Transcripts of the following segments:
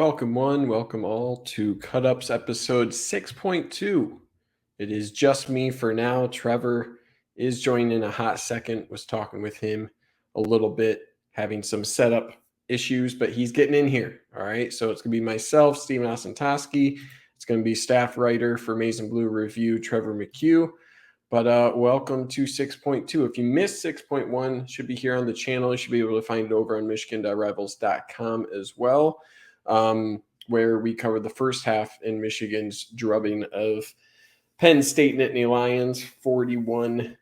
Welcome one, welcome all to Cut Ups episode 6.2. It is just me for now. Trevor is joining in a hot second. Was talking with him a little bit, having some setup issues, but he's getting in here. All right. So it's going to be myself, Stephen Osentoski. It's going to be staff writer for Maize and Blue Review, Trevor McCue. But welcome to 6.2. If you missed 6.1, should be here on the channel. You should be able to find it over on michigan.rivals.com as well, where we covered the first half in Michigan's drubbing of Penn State Nittany Lions, 41-17.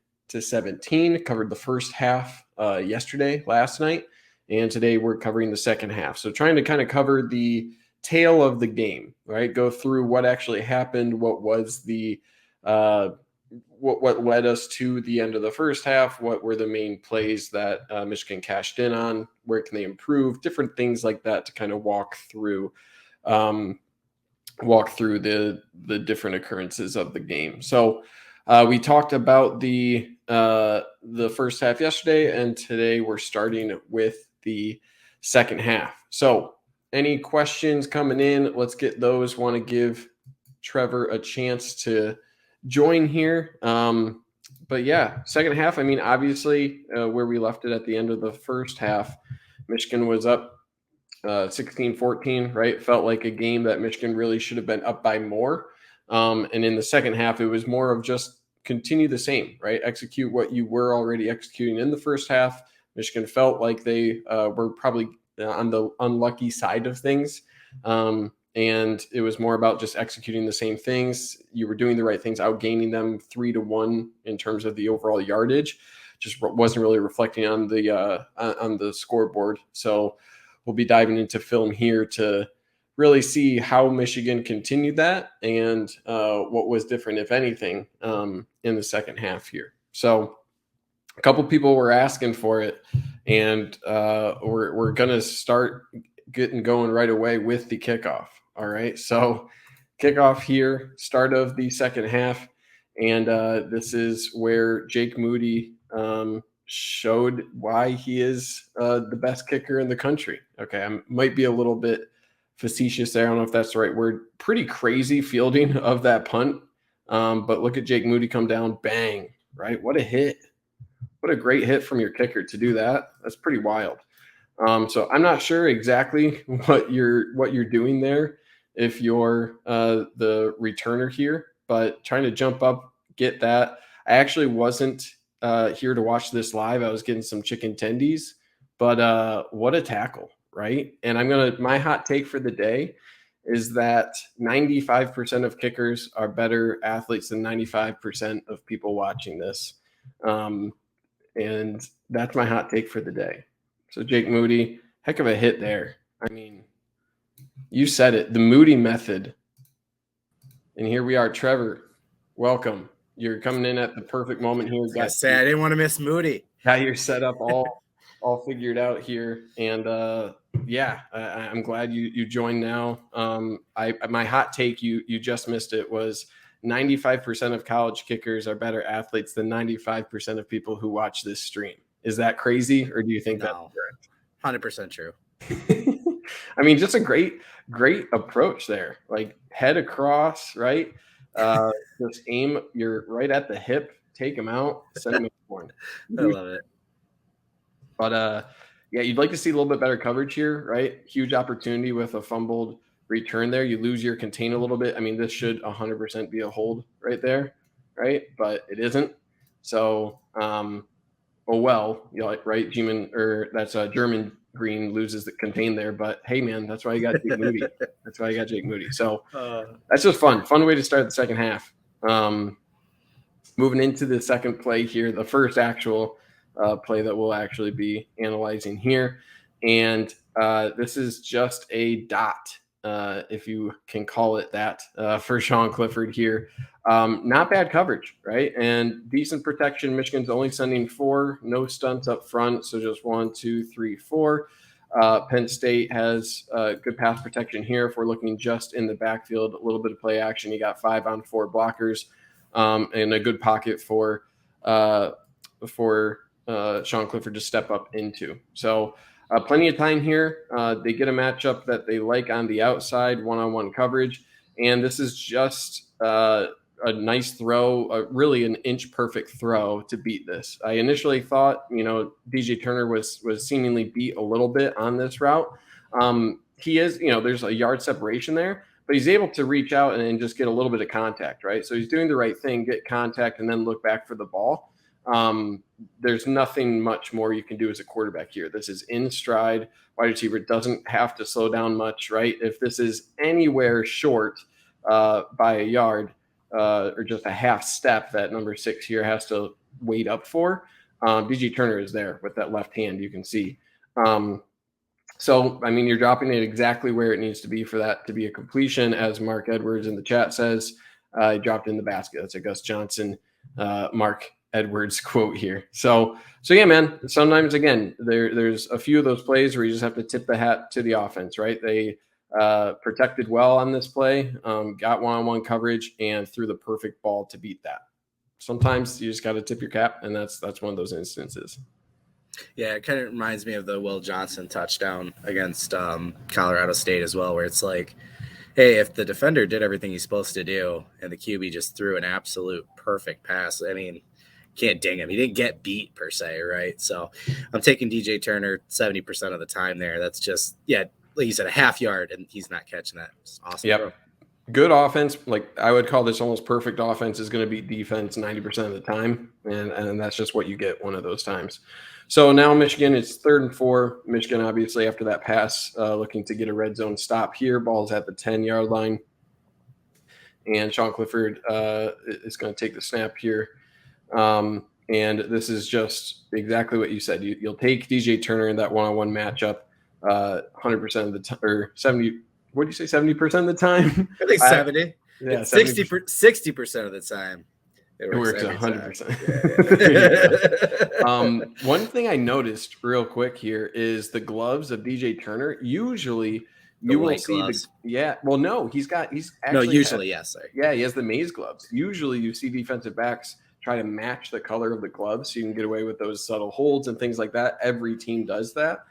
Covered the first half last night, and today we're covering the second half. So trying to kind of cover the tail of the game, right? Go through what actually happened, what was the what led us to the end of the first half, what were the main plays that Michigan cashed in on, where can they improve, different things like that to kind of walk through the different occurrences of the game. So we talked about the first half yesterday, and today we're starting with the second half. So any questions coming in? Let's get those. Want to give Trevor a chance to join here. But yeah, second half, I mean, obviously where we left it at the end of the first half, Michigan was up 16-14, right? Felt like a game that Michigan really should have been up by more. And in the second half, it was more of just continue the same, right? Execute what you were already executing in the first half. Michigan felt like they were probably on the unlucky side of things. And it was more about just executing the same things. You were doing the right things, outgaining them 3-1 in terms of the overall yardage. Just wasn't really reflecting on the scoreboard. So we'll be diving into film here to really see how Michigan continued that and what was different, if anything, in the second half here. So a couple people were asking for it, and we're going to start getting going right away with the kickoff. All right, so kickoff here, start of the second half, and this is where Jake Moody showed why he is the best kicker in the country. Okay, I might be a little bit facetious there. I don't know if that's the right word. Pretty crazy fielding of that punt, but look at Jake Moody come down, bang, right? What a hit. What a great hit from your kicker to do that. That's pretty wild. So I'm not sure exactly what you're doing there if you're the returner here, but trying to jump up, get that. I actually wasn't here to watch this live. I was getting some chicken tendies, but what a tackle, right? And my hot take for the day is that 95% of kickers are better athletes than 95% of people watching this. And that's my hot take for the day. So Jake Moody, heck of a hit there. I mean, you said it, the Moody method. And here we are, Trevor. Welcome. You're coming in at the perfect moment here. I didn't want to miss Moody. Got your setup all figured out here, and I'm glad you joined now. My hot take, you just missed it, was 95% of college kickers are better athletes than 95% of people who watch this stream. Is that crazy, or do you think that's correct? 100% true. I mean, just a great approach there. Like head across, right? Just aim. You're right at the hip. Take him out. Send him in corn. I love it. But you'd like to see a little bit better coverage here, right? Huge opportunity with a fumbled return there. You lose your contain a little bit. I mean, this should 100% be a hold right there, right? But it isn't. So, right? That's German Green loses the contain there. But hey, man, that's why you got Jake Moody. That's why you got Jake Moody. So that's just fun. Fun way to start the second half. Moving into the second play here, the first actual play that we'll actually be analyzing here. And this is just a dot, if you can call it that, for Sean Clifford here. Not bad coverage, right? And decent protection. Michigan's only sending 4, no stunts up front. So just 1, 2, 3, 4. Penn State has good pass protection here. If we're looking just in the backfield, a little bit of play action. You got 5 on 4 blockers, and a good pocket for Sean Clifford to step up into. So plenty of time here. They get a matchup that they like on the outside, one-on-one coverage. And this is just a nice throw, really an inch perfect throw to beat this. I initially thought, DJ Turner was seemingly beat a little bit on this route. He is, there's a yard separation there, but he's able to reach out and just get a little bit of contact, right? So he's doing the right thing, get contact, and then look back for the ball. There's nothing much more you can do as a quarterback here. This is in stride. Wide receiver doesn't have to slow down much, right? If this is anywhere short by a yard or just a half step that number 6 here has to wait up for, DJ Turner is there with that left hand, you can see. So, you're dropping it exactly where it needs to be for that to be a completion. As Mark Edwards in the chat says, dropped in the basket. That's a Gus Johnson, Mark Edwards quote here. So yeah, man, sometimes, again, there's a few of those plays where you just have to tip the hat to the offense, right? They protected well on this play, got one-on-one coverage, and threw the perfect ball to beat that. Sometimes you just got to tip your cap, and that's one of those instances. Yeah, it kind of reminds me of the Will Johnson touchdown against Colorado State as well, where it's like, hey, if the defender did everything he's supposed to do and the QB just threw an absolute perfect pass, can't ding him. He didn't get beat per se, right? So I'm taking DJ Turner 70% of the time there. That's just, like you said, a half yard, and he's not catching that. It's awesome. Yep. Bro. Good offense. Like, I would call this almost perfect offense is going to beat defense 90% of the time. And that's just what you get one of those times. So now Michigan, it's 3rd and 4. Michigan, obviously, after that pass, looking to get a red zone stop here. Ball's at the 10-yard line. And Sean Clifford is going to take the snap here. And this is just exactly what you said. You'll take DJ Turner in that one-on-one matchup 100% of the time, or 70. What do you say? 70% of the time? I think 70. Yeah, 60% of the time. It works 100%. One thing I noticed real quick here is the gloves of DJ Turner. Usually, you will see gloves. He's actually yes, sir. Yeah, he has the maize gloves. Usually, you see defensive backs try to match the color of the gloves so you can get away with those subtle holds and things like that. Every team does that.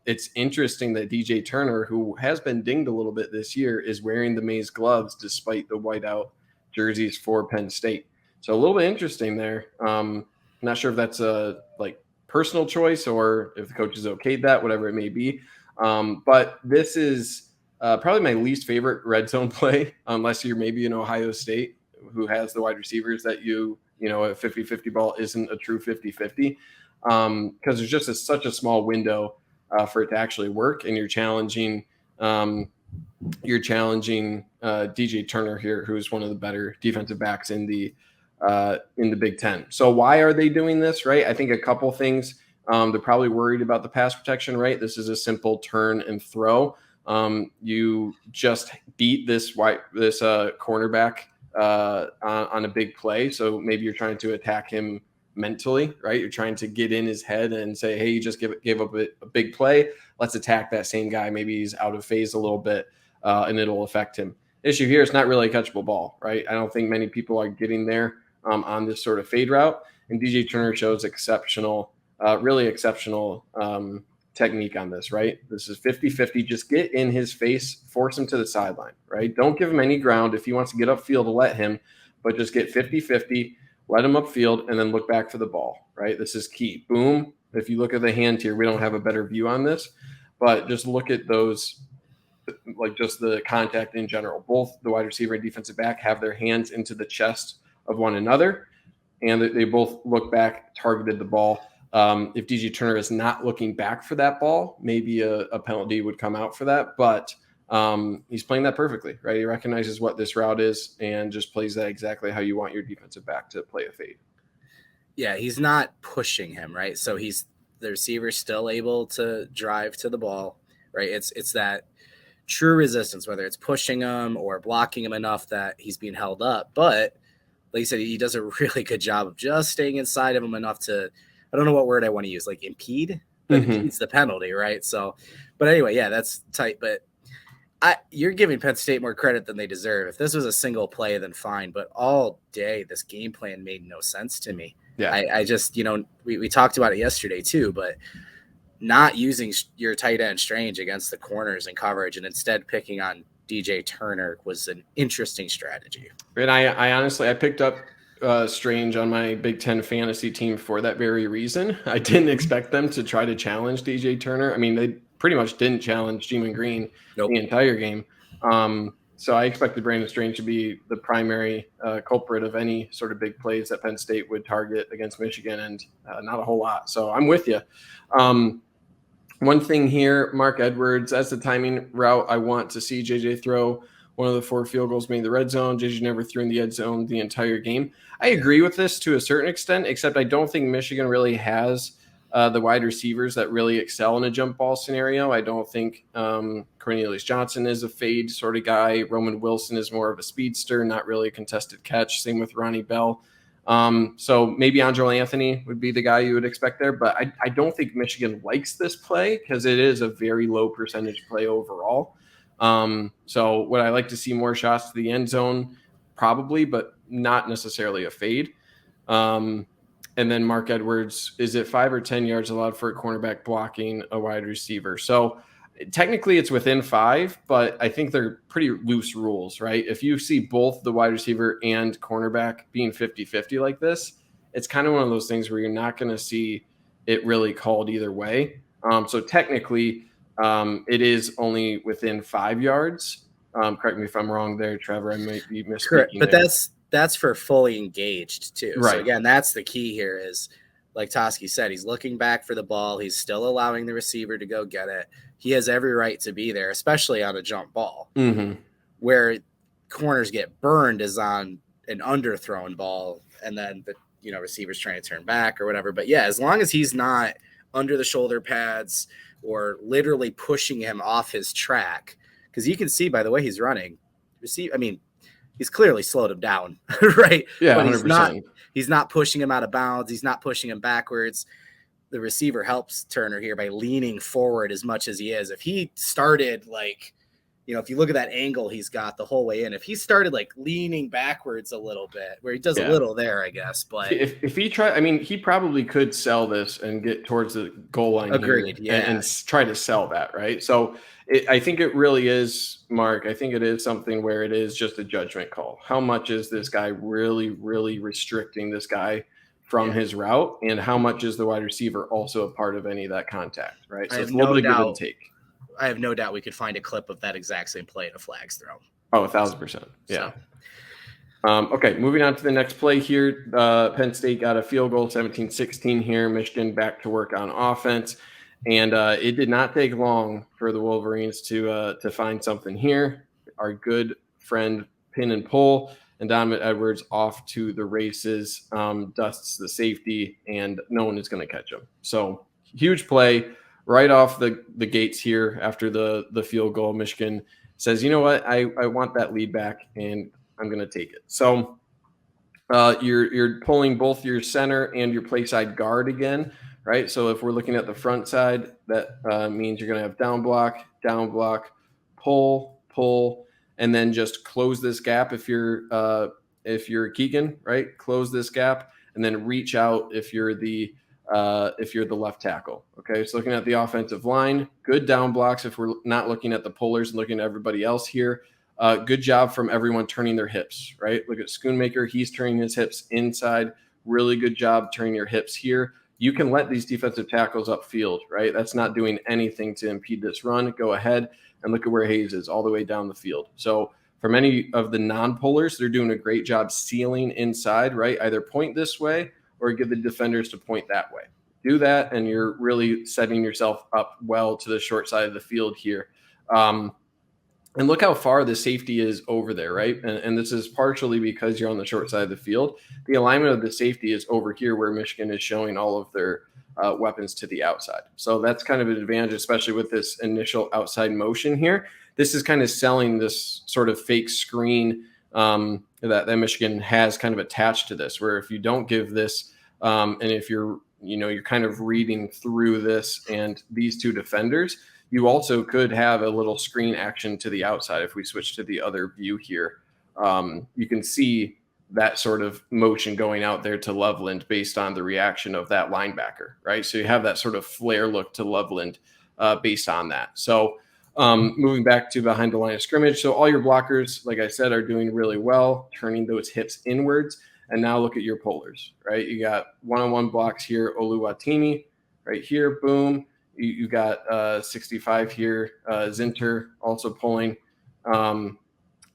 It's interesting that DJ Turner, who has been dinged a little bit this year, is wearing the maize gloves despite the whiteout jerseys for Penn State. So a little bit interesting there. Not sure if that's a personal choice or if the coaches okayed that, whatever it may be. But this is probably my least favorite red zone play, unless you're maybe in Ohio State, who has the wide receivers that a 50-50 ball isn't a true 50-50. Because there's just such a small window for it to actually work, and you're challenging DJ Turner here, who's one of the better defensive backs in the Big Ten. So why are they doing this, right? I think a couple things. They're probably worried about the pass protection, right? This is a simple turn and throw. You just beat this cornerback on a big play, so maybe you're trying to attack him mentally, right? You're trying to get in his head and say, hey, you just gave up a big play. Let's attack that same guy. Maybe he's out of phase a little bit, and it'll affect him. Issue here is not really a catchable ball, right? I don't think many people are getting there on this sort of fade route. And DJ Turner shows really exceptional technique on this, right? This is 50-50. Just get in his face, force him to the sideline, right? Don't give him any ground. If he wants to get upfield, to let him, but just get 50-50. Let him upfield and then look back for the ball, right? This is key. Boom. If you look at the hand here, we don't have a better view on this, but just look at those, just the contact in general. Both the wide receiver and defensive back have their hands into the chest of one another, and they both look back, targeted the ball. If DJ Turner is not looking back for that ball, maybe a penalty would come out for that, but he's playing that perfectly, right? He recognizes what this route is and just plays that exactly how you want your defensive back to play a fade. Yeah, he's not pushing him, right? So the receiver's still able to drive to the ball, right? It's that true resistance, whether it's pushing him or blocking him enough that he's being held up. But like you said, he does a really good job of just staying inside of him enough to, I don't know what word I want to use, impede? But impede's the penalty, right? So, but anyway, yeah, that's tight. But you're giving Penn State more credit than they deserve. If this was a single play, then fine. But all day, this game plan made no sense to me. Yeah. I just, we talked about it yesterday too, but not using your tight end Strange against the corners and coverage and instead picking on DJ Turner was an interesting strategy. And I honestly, I picked up Strange on my Big Ten fantasy team for that very reason. I didn't expect them to try to challenge DJ Turner. I mean, they pretty much didn't challenge Jeeman Green the entire game. So I expected Brandon Strange to be the primary culprit of any sort of big plays that Penn State would target against Michigan, and not a whole lot. So I'm with you. One thing here, Mark Edwards, as the timing route, I want to see JJ throw one of the 4 field goals made in the red zone. JJ never threw in the end zone the entire game. I agree with this to a certain extent, except I don't think Michigan really has the wide receivers that really excel in a jump ball scenario. I don't think Cornelius Johnson is a fade sort of guy. Roman Wilson is more of a speedster, not really a contested catch. Same with Ronnie Bell. So maybe Angelo Anthony would be the guy you would expect there, but I don't think Michigan likes this play because it is a very low percentage play overall. So would I like to see more shots to the end zone? Probably, but not necessarily a fade. And then Mark Edwards, is it 5 or 10 yards allowed for a cornerback blocking a wide receiver? So technically it's within 5, but I think they're pretty loose rules, right? If you see both the wide receiver and cornerback being 50-50 like this, it's kind of one of those things where you're not going to see it really called either way. So technically it is only within 5 yards. Correct me if I'm wrong there, Trevor. I might be misspeaking. Correct, but there. That's for fully engaged too. Right. So again, that's the key here is, like Toski said, he's looking back for the ball. He's still allowing the receiver to go get it. He has every right to be there, especially on a jump ball. Mm-hmm. Where corners get burned is on an underthrown ball, and then the receivers trying to turn back or whatever. But yeah, as long as he's not under the shoulder pads or literally pushing him off his track, because you can see by the way he's running, he's clearly slowed him down, right? Yeah, but 100%. He's not pushing him out of bounds. He's not pushing him backwards. The receiver helps Turner here by leaning forward as much as he is. If he started if you look at that angle he's got the whole way in, if he started leaning backwards a little bit, where he does a little there, I guess. But if he tried, he probably could sell this and get towards the goal line. Agreed, here and try to sell that, right? So I think it really is, Mark. I think it is something where it is just a judgment call. How much is this guy really, really restricting this guy from his route, and how much is the wide receiver also a part of any of that contact, right? So it's a little bit of give and take. I have no doubt we could find a clip of that exact same play at a flag's throw. Oh, 1,000%. Yeah. Okay, moving on to the next play here. Penn State got a field goal, 17-16 here. Michigan back to work on offense. And it did not take long for the Wolverines to find something here. Our good friend pin and pull, and Donovan Edwards off to the races, dusts the safety, and no one is going to catch him. So huge play. Right off the gates here after the field goal, Michigan says, you know what, I want that lead back, and I'm going to take it. So you're pulling both your center and your play side guard again, right? So if we're looking at the front side, that means you're going to have down block, pull, and then just close this gap if you're Keegan, right? Close this gap, and then reach out if you're the left tackle. Okay, so looking at the offensive line, good down blocks if we're not looking at the pullers and looking at everybody else here. Good job from everyone turning their hips, right? Look at Schoonmaker. He's turning his hips inside. Really good job turning your hips here. You can let these defensive tackles upfield, right? That's not doing anything to impede this run. Go ahead and look at where Hayes is all the way down the field. So for many of the non-pullers, they're doing a great job sealing inside, right? Either point this way or give the defenders to point that way. Do that, and you're really setting yourself up well to the short side of the field here. And look how far the safety is over there, right? And this is partially because you're on the short side of the field. The alignment of the safety is over here where Michigan is showing all of their weapons to the outside. So that's kind of an advantage, especially with this initial outside motion here. This is kind of selling this sort of fake screen that Michigan has kind of attached to this, where if you don't give this, and if you're kind of reading through this and these two defenders, you also could have a little screen action to the outside. If we switch to the other view here, you can see that sort of motion going out there to Loveland based on the reaction of that linebacker, right? So you have that sort of flare look to Loveland based on that. So moving back to behind the line of scrimmage. So all your blockers, like I said, are doing really well, turning those hips inwards. And now look at your pullers, right? You got one-on-one blocks here, Oluwatimi, right here, boom. You got 65 here, Zinter also pulling.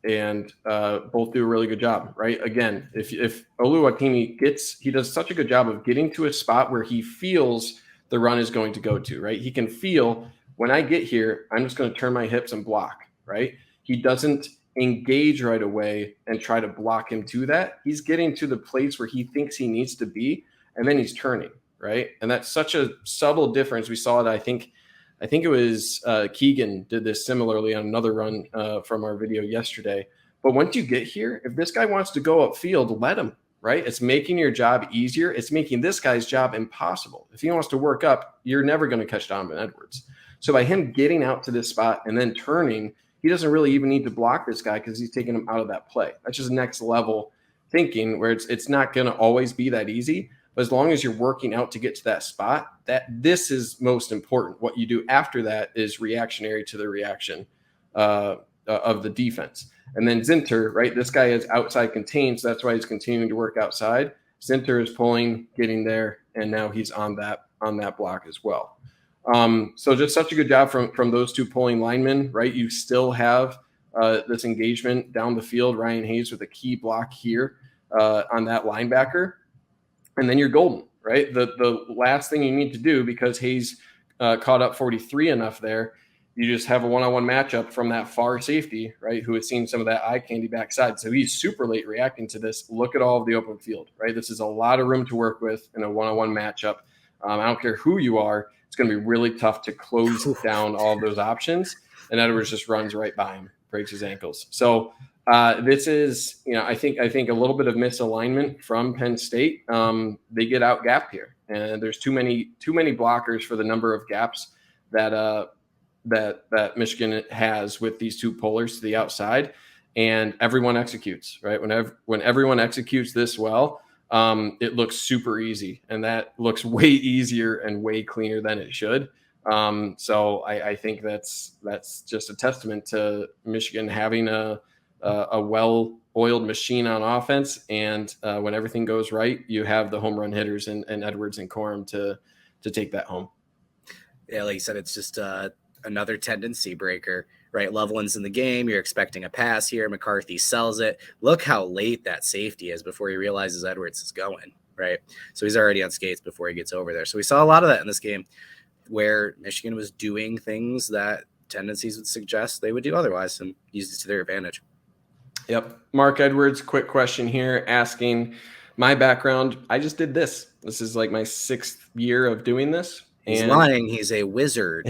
And both do a really good job, right? Again, if Oluwatimi he does such a good job of getting to a spot where he feels the run is going to go to, right? He can feel, when I get here, I'm just going to turn my hips and block, right? He doesn't engage right away and try to block him to that. He's getting to the place where he thinks he needs to be, and then he's turning, right? And that's such a subtle difference. We saw it, I think it was Keegan did this similarly on another run from our video yesterday. But once you get here, if this guy wants to go upfield, let him, right? It's making your job easier. It's making this guy's job impossible. If he wants to work up, you're never going to catch Donovan Edwards. So by him getting out to this spot and then turning, he doesn't really even need to block this guy because he's taking him out of that play. That's just next level thinking where it's not going to always be that easy. But as long as you're working out to get to that spot, that this is most important. What you do after that is reactionary to the reaction of the defense. And then Zinter, right? This guy is outside contained, so that's why he's continuing to work outside. Zinter is pulling, getting there, and now he's on that block as well. So just such a good job from those two pulling linemen, right? You still have this engagement down the field. Ryan Hayes with a key block here on that linebacker. And then you're golden, right? The last thing you need to do, because Hayes caught up 43 enough there, you just have a one-on-one matchup from that far safety, right, who has seen some of that eye candy backside. So he's super late reacting to this. Look at all of the open field, right? This is a lot of room to work with in a one-on-one matchup. I don't care who you are. It's going to be really tough to close down all of those options. And Edwards just runs right by him, breaks his ankles. So this is, I think a little bit of misalignment from Penn State. They get out gapped here, and there's too many blockers for the number of gaps that Michigan has with these two pullers to the outside, and everyone executes, right? When everyone executes this well, it looks super easy, and that looks way easier and way cleaner than it should. So I think that's just a testament to Michigan having a well-oiled machine on offense, and when everything goes right, you have the home run hitters and Edwards and Corum to take that home. Yeah, like you said, it's just another tendency breaker, right? Loveland's in the game. You're expecting a pass here. McCarthy sells it. Look how late that safety is before he realizes Edwards is going, right? So he's already on skates before he gets over there. So we saw a lot of that in this game where Michigan was doing things that tendencies would suggest they would do otherwise and use it to their advantage. Yep. Mark Edwards, quick question here, asking my background. I just did this. This is like my 6th year of doing this. He's lying. He's a wizard.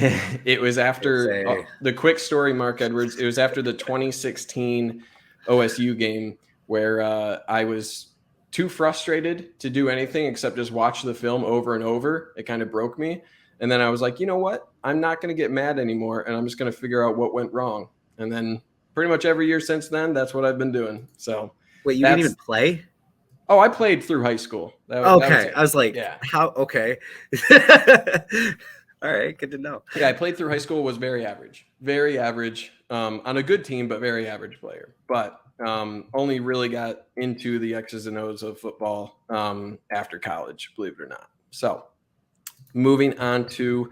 It was after the quick story, Mark Edwards. It was after the 2016 OSU game where I was too frustrated to do anything except just watch the film over and over. It kind of broke me. And then I was like, you know what? I'm not going to get mad anymore, and I'm just going to figure out what went wrong. And then pretty much every year since then, that's what I've been doing. So wait, you didn't even play? Oh, I played through high school. I was like, yeah. How? Okay. All right. Good to know. Yeah, I played through high school, was very average on a good team, but very average player. But only really got into the X's and O's of football after college, believe it or not. So moving on to,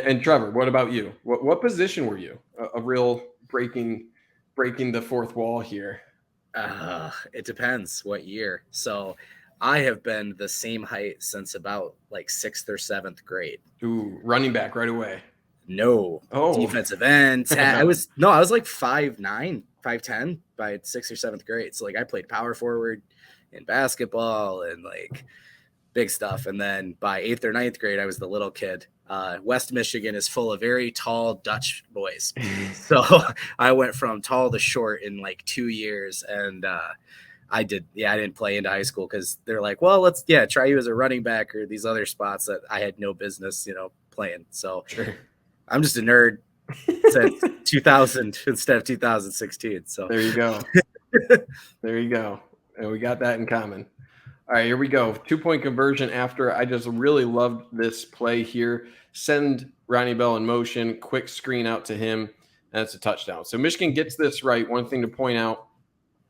and Trevor, what about you? What position were you? A real breaking the fourth wall here. It depends what year. So I have been the same height since about like 6th or 7th grade. Ooh, running back right away. No. Oh. Defensive end. I was like 5'9", 5'10" by 6th or 7th grade. So like I played power forward in basketball and like big stuff. And then by 8th or 9th grade, I was the little kid. West Michigan is full of very tall Dutch boys. So I went from tall to short in like 2 years. And I didn't play into high school because they're like, well, let's try you as a running back or these other spots that I had no business, playing. So sure. I'm just a nerd since 2000 instead of 2016. So there you go. There you go. And we got that in common. All right, here we go. 2-point conversion after. I just really loved this play here. Send Ronnie Bell in motion, quick screen out to him, and it's a touchdown. So Michigan gets this right. One thing to point out,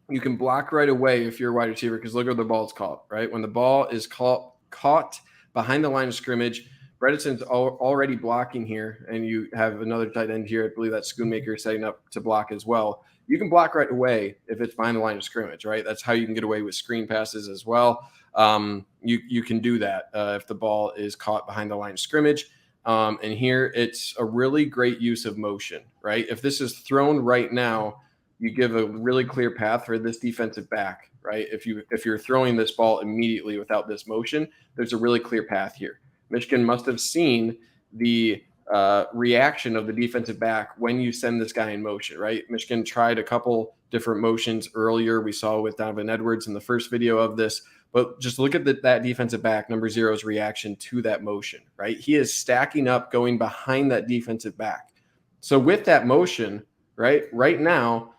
you can block right away if you're a wide receiver because look where the ball is caught, right? When the ball is caught behind the line of scrimmage, Bredesen's already blocking here, and you have another tight end here. I believe that Schoonmaker setting up to block as well. You can block right away if it's behind the line of scrimmage, right? That's how you can get away with screen passes as well. You can do that if the ball is caught behind the line of scrimmage. And here it's a really great use of motion, right? If this is thrown right now, you give a really clear path for this defensive back, right? If you're throwing this ball immediately without this motion, there's a really clear path here. Michigan must have seen the reaction of the defensive back when you send this guy in motion, right? Michigan tried a couple different motions earlier. We saw with Donovan Edwards in the first video of this, but just look at that defensive back, number 0's reaction to that motion, right? He is stacking up, going behind that defensive back. So with that motion, right now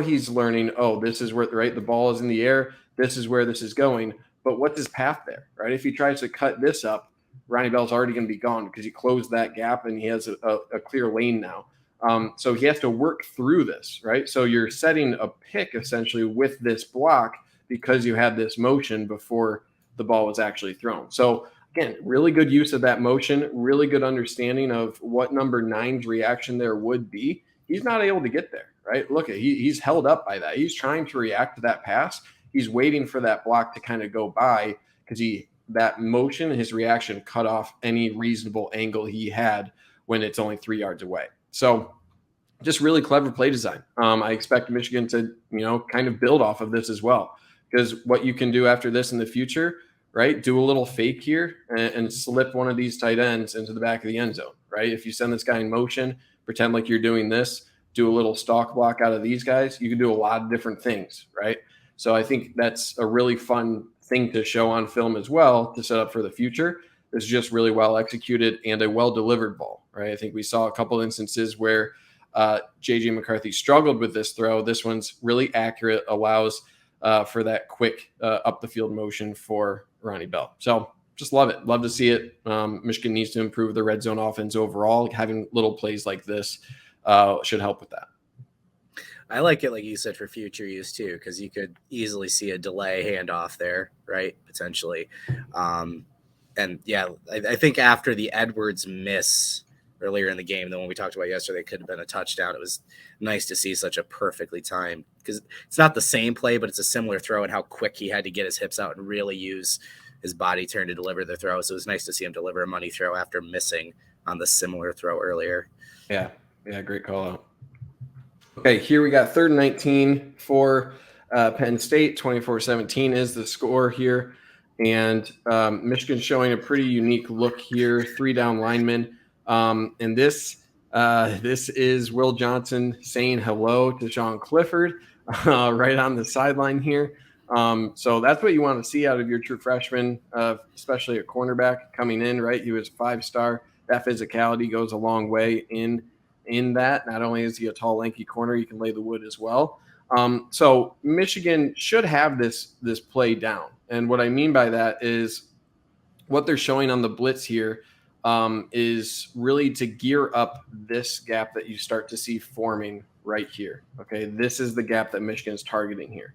he's learning, oh, this is where, right, the ball is in the air. This is where this is going. But what's his path there, right? If he tries to cut this up, Ronnie Bell's already going to be gone because he closed that gap and he has a clear lane now. So he has to work through this, right? So you're setting a pick essentially with this block because you had this motion before the ball was actually thrown. So again, really good use of that motion, really good understanding of what number 9's reaction there would be. He's not able to get there, right? Look, he's held up by that. He's trying to react to that pass. He's waiting for that block to kind of go by because that motion, his reaction cut off any reasonable angle he had when it's only 3 yards away. So just really clever play design. I expect Michigan to, kind of build off of this as well, because what you can do after this in the future, right? Do a little fake here and slip one of these tight ends into the back of the end zone, right? If you send this guy in motion, pretend like you're doing this, do a little stalk block out of these guys, you can do a lot of different things, right? So I think that's a really fun thing to show on film as well to set up for the future. It's just really well executed and a well-delivered ball, right? I think we saw a couple instances where J.J. McCarthy struggled with this throw. This one's really accurate, allows for that quick up the field motion for Ronnie Bell. So just love it. Love to see it. Michigan needs to improve the red zone offense overall. Having little plays like this should help with that. I like it, like you said, for future use too, because you could easily see a delay handoff there, right? Potentially. And yeah, I think after the Edwards miss earlier in the game, the one we talked about yesterday, could have been a touchdown. It was nice to see such a perfectly timed, because it's not the same play, but it's a similar throw and how quick he had to get his hips out and really use his body turn to deliver the throw. So it was nice to see him deliver a money throw after missing on the similar throw earlier. Yeah, great call out. Okay, here we got 3rd and 19 for Penn State. 24-17 is the score here. And Michigan showing a pretty unique look here. 3 down linemen. And this is Will Johnson saying hello to Sean Clifford right on the sideline here. So that's what you want to see out of your true freshman, especially a cornerback coming in, right? He was a 5-star. That physicality goes a long way in that. Not only is he a tall, lanky corner, he can lay the wood as well. So Michigan should have this play down. And what I mean by that is what they're showing on the blitz here is really to gear up this gap that you start to see forming right here. Okay, this is the gap that Michigan is targeting here.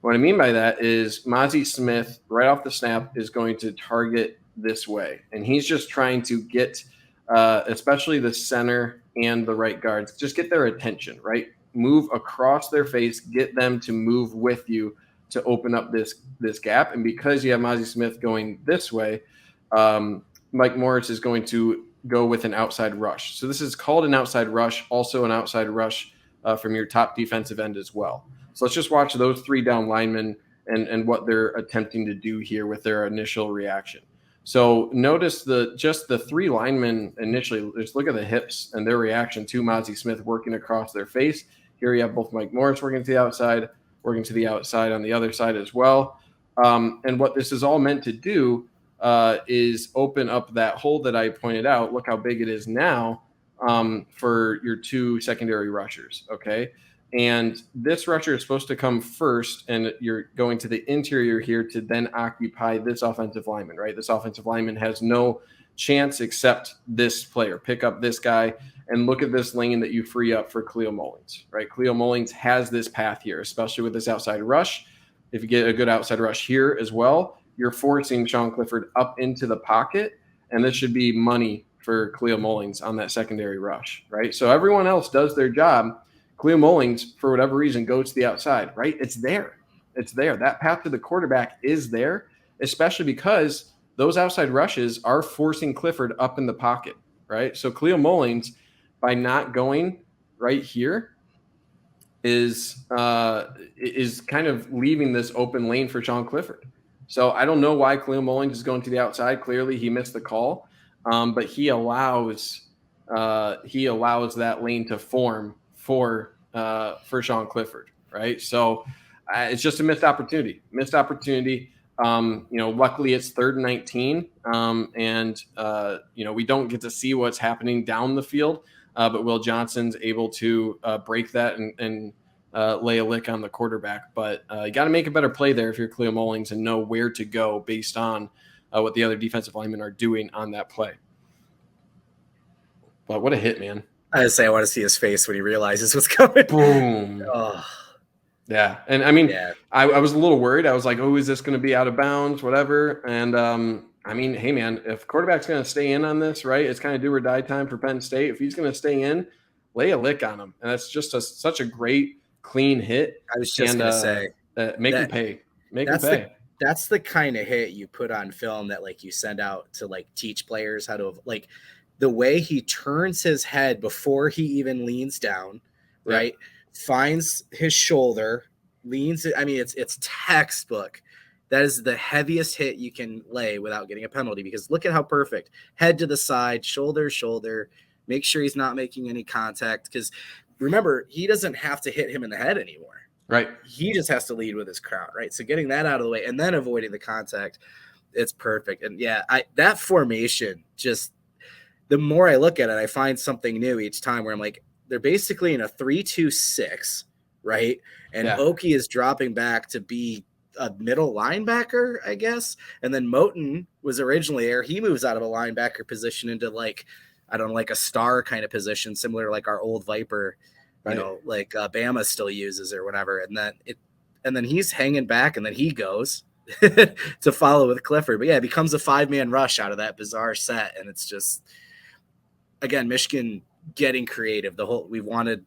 What I mean by that is Mazi Smith, right off the snap, is going to target this way. And he's just trying to get especially the center and the right guards, just get their attention, right? Move across their face, get them to move with you to open up this gap. And because you have Mazi Smith going this way, Mike Morris is going to go with an outside rush. So this is called an outside rush, also an outside rush from your top defensive end as well. So let's just watch those 3 down linemen and what they're attempting to do here with their initial reaction. So notice the 3 linemen initially, just look at the hips and their reaction to Mazi Smith working across their face. Here you have both Mike Morris working to the outside on the other side as well. And what this is all meant to do is open up that hole that I pointed out. Look how big it is now for your 2 secondary rushers, okay? And this rusher is supposed to come first, and you're going to the interior here to then occupy this offensive lineman, right? This offensive lineman has no chance except this player. Pick up this guy and look at this lane that you free up for Cleo Mullins, right? Cleo Mullins has this path here, especially with this outside rush. If you get a good outside rush here as well, you're forcing Sean Clifford up into the pocket, and this should be money for Cleo Mullins on that secondary rush, right? So everyone else does their job. Cleo Mullins, for whatever reason, goes to the outside, right? It's there. It's there. That path to the quarterback is there, especially because those outside rushes are forcing Clifford up in the pocket, right? So Cleo Mullins, by not going right here, is kind of leaving this open lane for Sean Clifford. So I don't know why Cleo Mullins is going to the outside. Clearly, he missed the call, but he allows that lane to form for Sean Clifford, right? So it's just a missed opportunity. Luckily it's 3rd and 19, and we don't get to see what's happening down the field, but Will Johnson's able to break that and lay a lick on the quarterback. But you got to make a better play there if you're Cleo Mullins and know where to go based on what the other defensive linemen are doing on that play. But what a hit, man. I want to see his face when he realizes what's coming. Boom. Oh. Yeah. And I mean, I was a little worried. I was like, oh, is this going to be out of bounds, whatever? And hey, man, if quarterback's going to stay in on this, right, it's kind of do or die time for Penn State. If he's going to stay in, lay a lick on him. And that's just such a great, clean hit. I was just going to say. Make him pay. Make him pay. That's the kind of hit you put on film that, like, you send out to, like, teach players how to, like, the way he turns his head before he even leans down, right? Finds his shoulder, leans. I mean, it's textbook. That is the heaviest hit you can lay without getting a penalty, because look at how perfect. Head to the side, shoulder. Make sure he's not making any contact, because remember, he doesn't have to hit him in the head anymore. Right. He just has to lead with his crown, right? So getting that out of the way and then avoiding the contact, it's perfect. And that formation, just the more I look at it, I find something new each time where I'm like, they're basically in a 3-2-6, right? And Oki is dropping back to be a middle linebacker, I guess. And then Moten was originally there. He moves out of a linebacker position into, like, I don't know, like a star kind of position, similar to like our old Viper, like Bama still uses or whatever. And then he's hanging back, and then he goes to follow with Clifford. But it becomes a 5-man rush out of that bizarre set. And it's just, again, Michigan getting creative. We wanted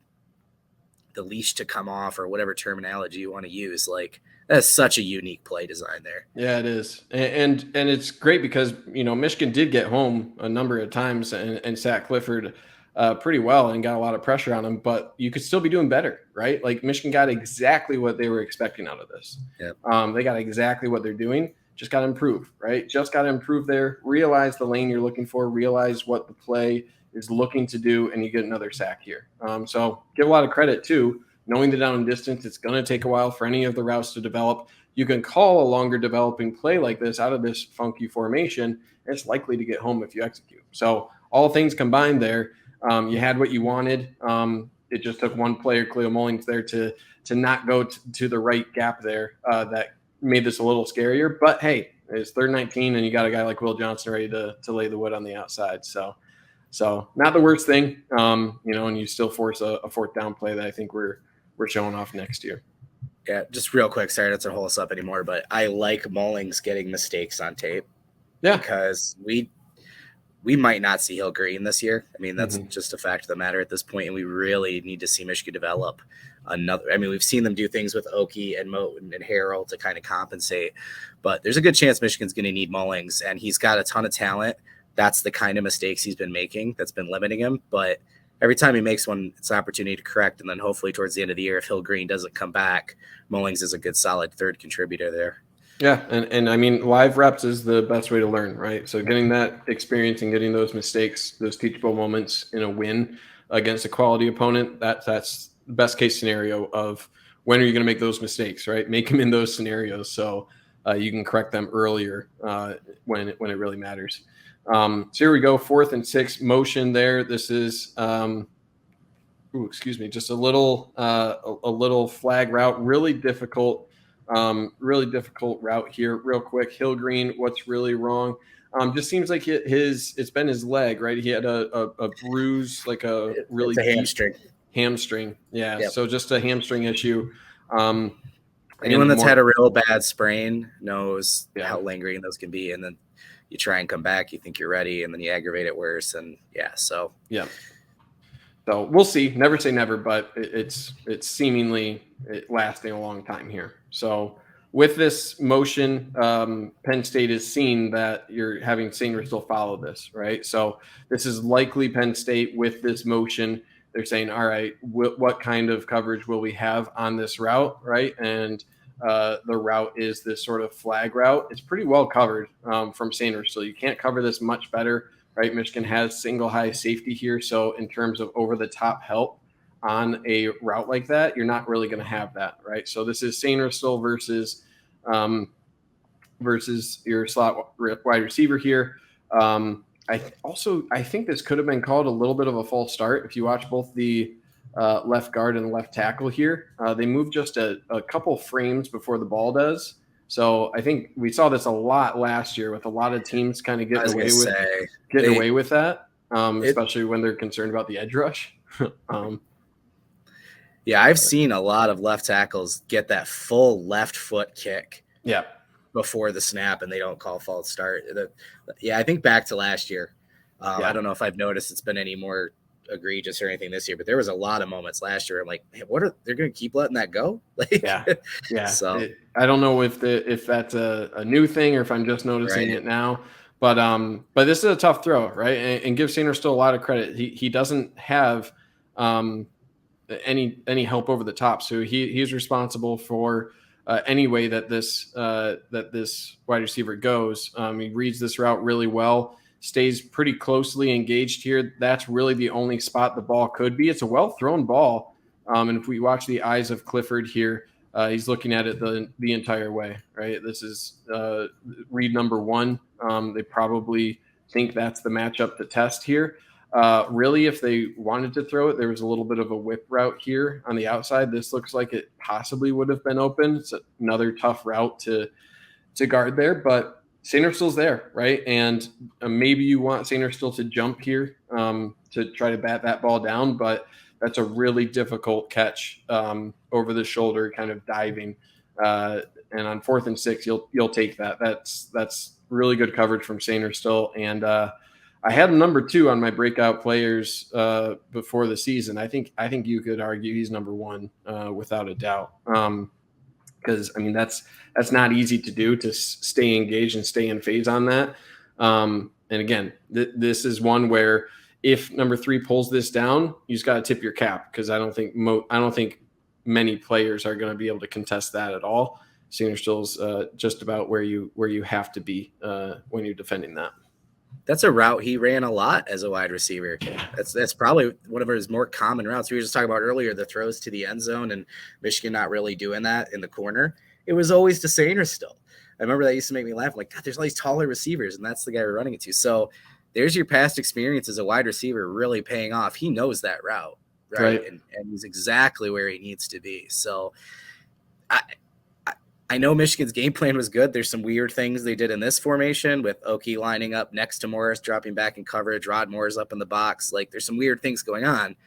the leash to come off, or whatever terminology you want to use. Like, that's such a unique play design there. Yeah, it is. And it's great because, Michigan did get home a number of times and sat Clifford pretty well and got a lot of pressure on him, but you could still be doing better, right? Like, Michigan got exactly what they were expecting out of this. Yep. They got exactly what they're doing. Just got to improve, right? Just got to improve there. Realize the lane you're looking for. Realize what the play is looking to do, and you get another sack here. So give a lot of credit too, knowing the down and distance. It's going to take a while for any of the routes to develop. You can call a longer developing play like this out of this funky formation, and it's likely to get home if you execute. So all things combined there, you had what you wanted. It just took one player, Cleo Mullins, there to not go to the right gap there that made this a little scarier. But hey, it's 3rd and 19, and you got a guy like Will Johnson ready to lay the wood on the outside. So not the worst thing, and you still force a 4th down play that I think we're showing off next year. Yeah, just real quick, sorry not to hold us up anymore, but I like Mullings getting mistakes on tape. Yeah. Because we might not see Hill Green this year. I mean, that's just a fact of the matter at this point, and we really need to see Michigan develop another. I mean, we've seen them do things with Oki and Moten and Harrell to kind of compensate, but there's a good chance Michigan's going to need Mullings, and he's got a ton of talent. That's the kind of mistakes he's been making that's been limiting him. But every time he makes one, it's an opportunity to correct. And then hopefully towards the end of the year, if Hill Green doesn't come back, Mullings is a good, solid 3rd contributor there. Yeah. And I mean, live reps is the best way to learn, right? So getting that experience and getting those mistakes, those teachable moments in a win against a quality opponent, that's the best case scenario of when are you going to make those mistakes, right? Make them in those scenarios so you can correct them earlier when it really matters. So here we go, 4th and 6 motion there. This is just a little flag route, really difficult route here. Real quick, Hill Green, what's really wrong? Just seems like it's been his leg, right? He had a bruise, like It's a hamstring. Hamstring, yeah. Yep. So just a hamstring issue. Anyone that's had a real bad sprain knows how lingering those can be, and then you try and come back, you think you're ready, and then you aggravate it worse, and So we'll see. Never say never, but it's seemingly lasting a long time here. So with this motion, Penn State has seen that you're having St. still follow this, right? So this is likely Penn State with this motion. They're saying, all right, what kind of coverage will we have on this route, right? And the route is this sort of flag route. It's pretty well covered from St. So you can't cover this much better, right? Michigan has single high safety here. So in terms of over-the-top help on a route like that, you're not really going to have that, right? So this is St. Still versus your slot wide receiver here. I think this could have been called a little bit of a false start. If you watch both the left guard and left tackle here, they move just a couple frames before the ball does. So I think we saw this a lot last year with a lot of teams kind of getting away with that, especially when they're concerned about the edge rush. I've seen a lot of left tackles get that full left foot kick. Yeah. Before the snap, and they don't call false start. I think back to last year. I don't know if I've noticed it's been any more egregious or anything this year, but there was a lot of moments last year. I'm like, hey, they're going to keep letting that go? So I don't know if that's a new thing or if I'm just noticing it now. But this is a tough throw, right? And give Sainer still a lot of credit. He doesn't have any help over the top, so he's responsible for any way that this wide receiver goes. He reads this route really well, stays pretty closely engaged here. That's really the only spot the ball could be. It's a well-thrown ball. And if we watch the eyes of Clifford here, he's looking at it the entire way, right? This is read number one. They probably think that's the matchup to test here. Really, if they wanted to throw it, there was a little bit of a whip route here on the outside. This looks like it possibly would have been open. It's another tough route to guard there, but Sainer-Still's there, right? And maybe you want Sainer-Still to jump here to try to bat that ball down, but that's a really difficult catch over the shoulder, kind of diving. And on 4th and 6, you'll take that. That's really good coverage from Sainer-Still. And I had number 2 on my breakout players before the season. I think you could argue he's number 1 without a doubt. Because I mean that's not easy to do, to stay engaged and stay in phase on that. And again, this is one where if number 3 pulls this down, you just got to tip your cap, because I don't think many players are going to be able to contest that at all. Sainer-Still's just about where you have to be when you're defending that. That's a route he ran a lot as a wide receiver. That's probably one of his more common routes. We were just talking about earlier, the throws to the end zone and Michigan not really doing that in the corner. It was always to Sainer-Still. I remember that used to make me laugh. I'm like, God, there's all these taller receivers, and that's the guy we're running it to. So there's your past experience as a wide receiver really paying off. He knows that route, right? And he's exactly where he needs to be. So I know Michigan's game plan was good. There's some weird things they did in this formation with Oki lining up next to Morris, dropping back in coverage, Rod Moore's up in the box. Like, there's some weird things going on.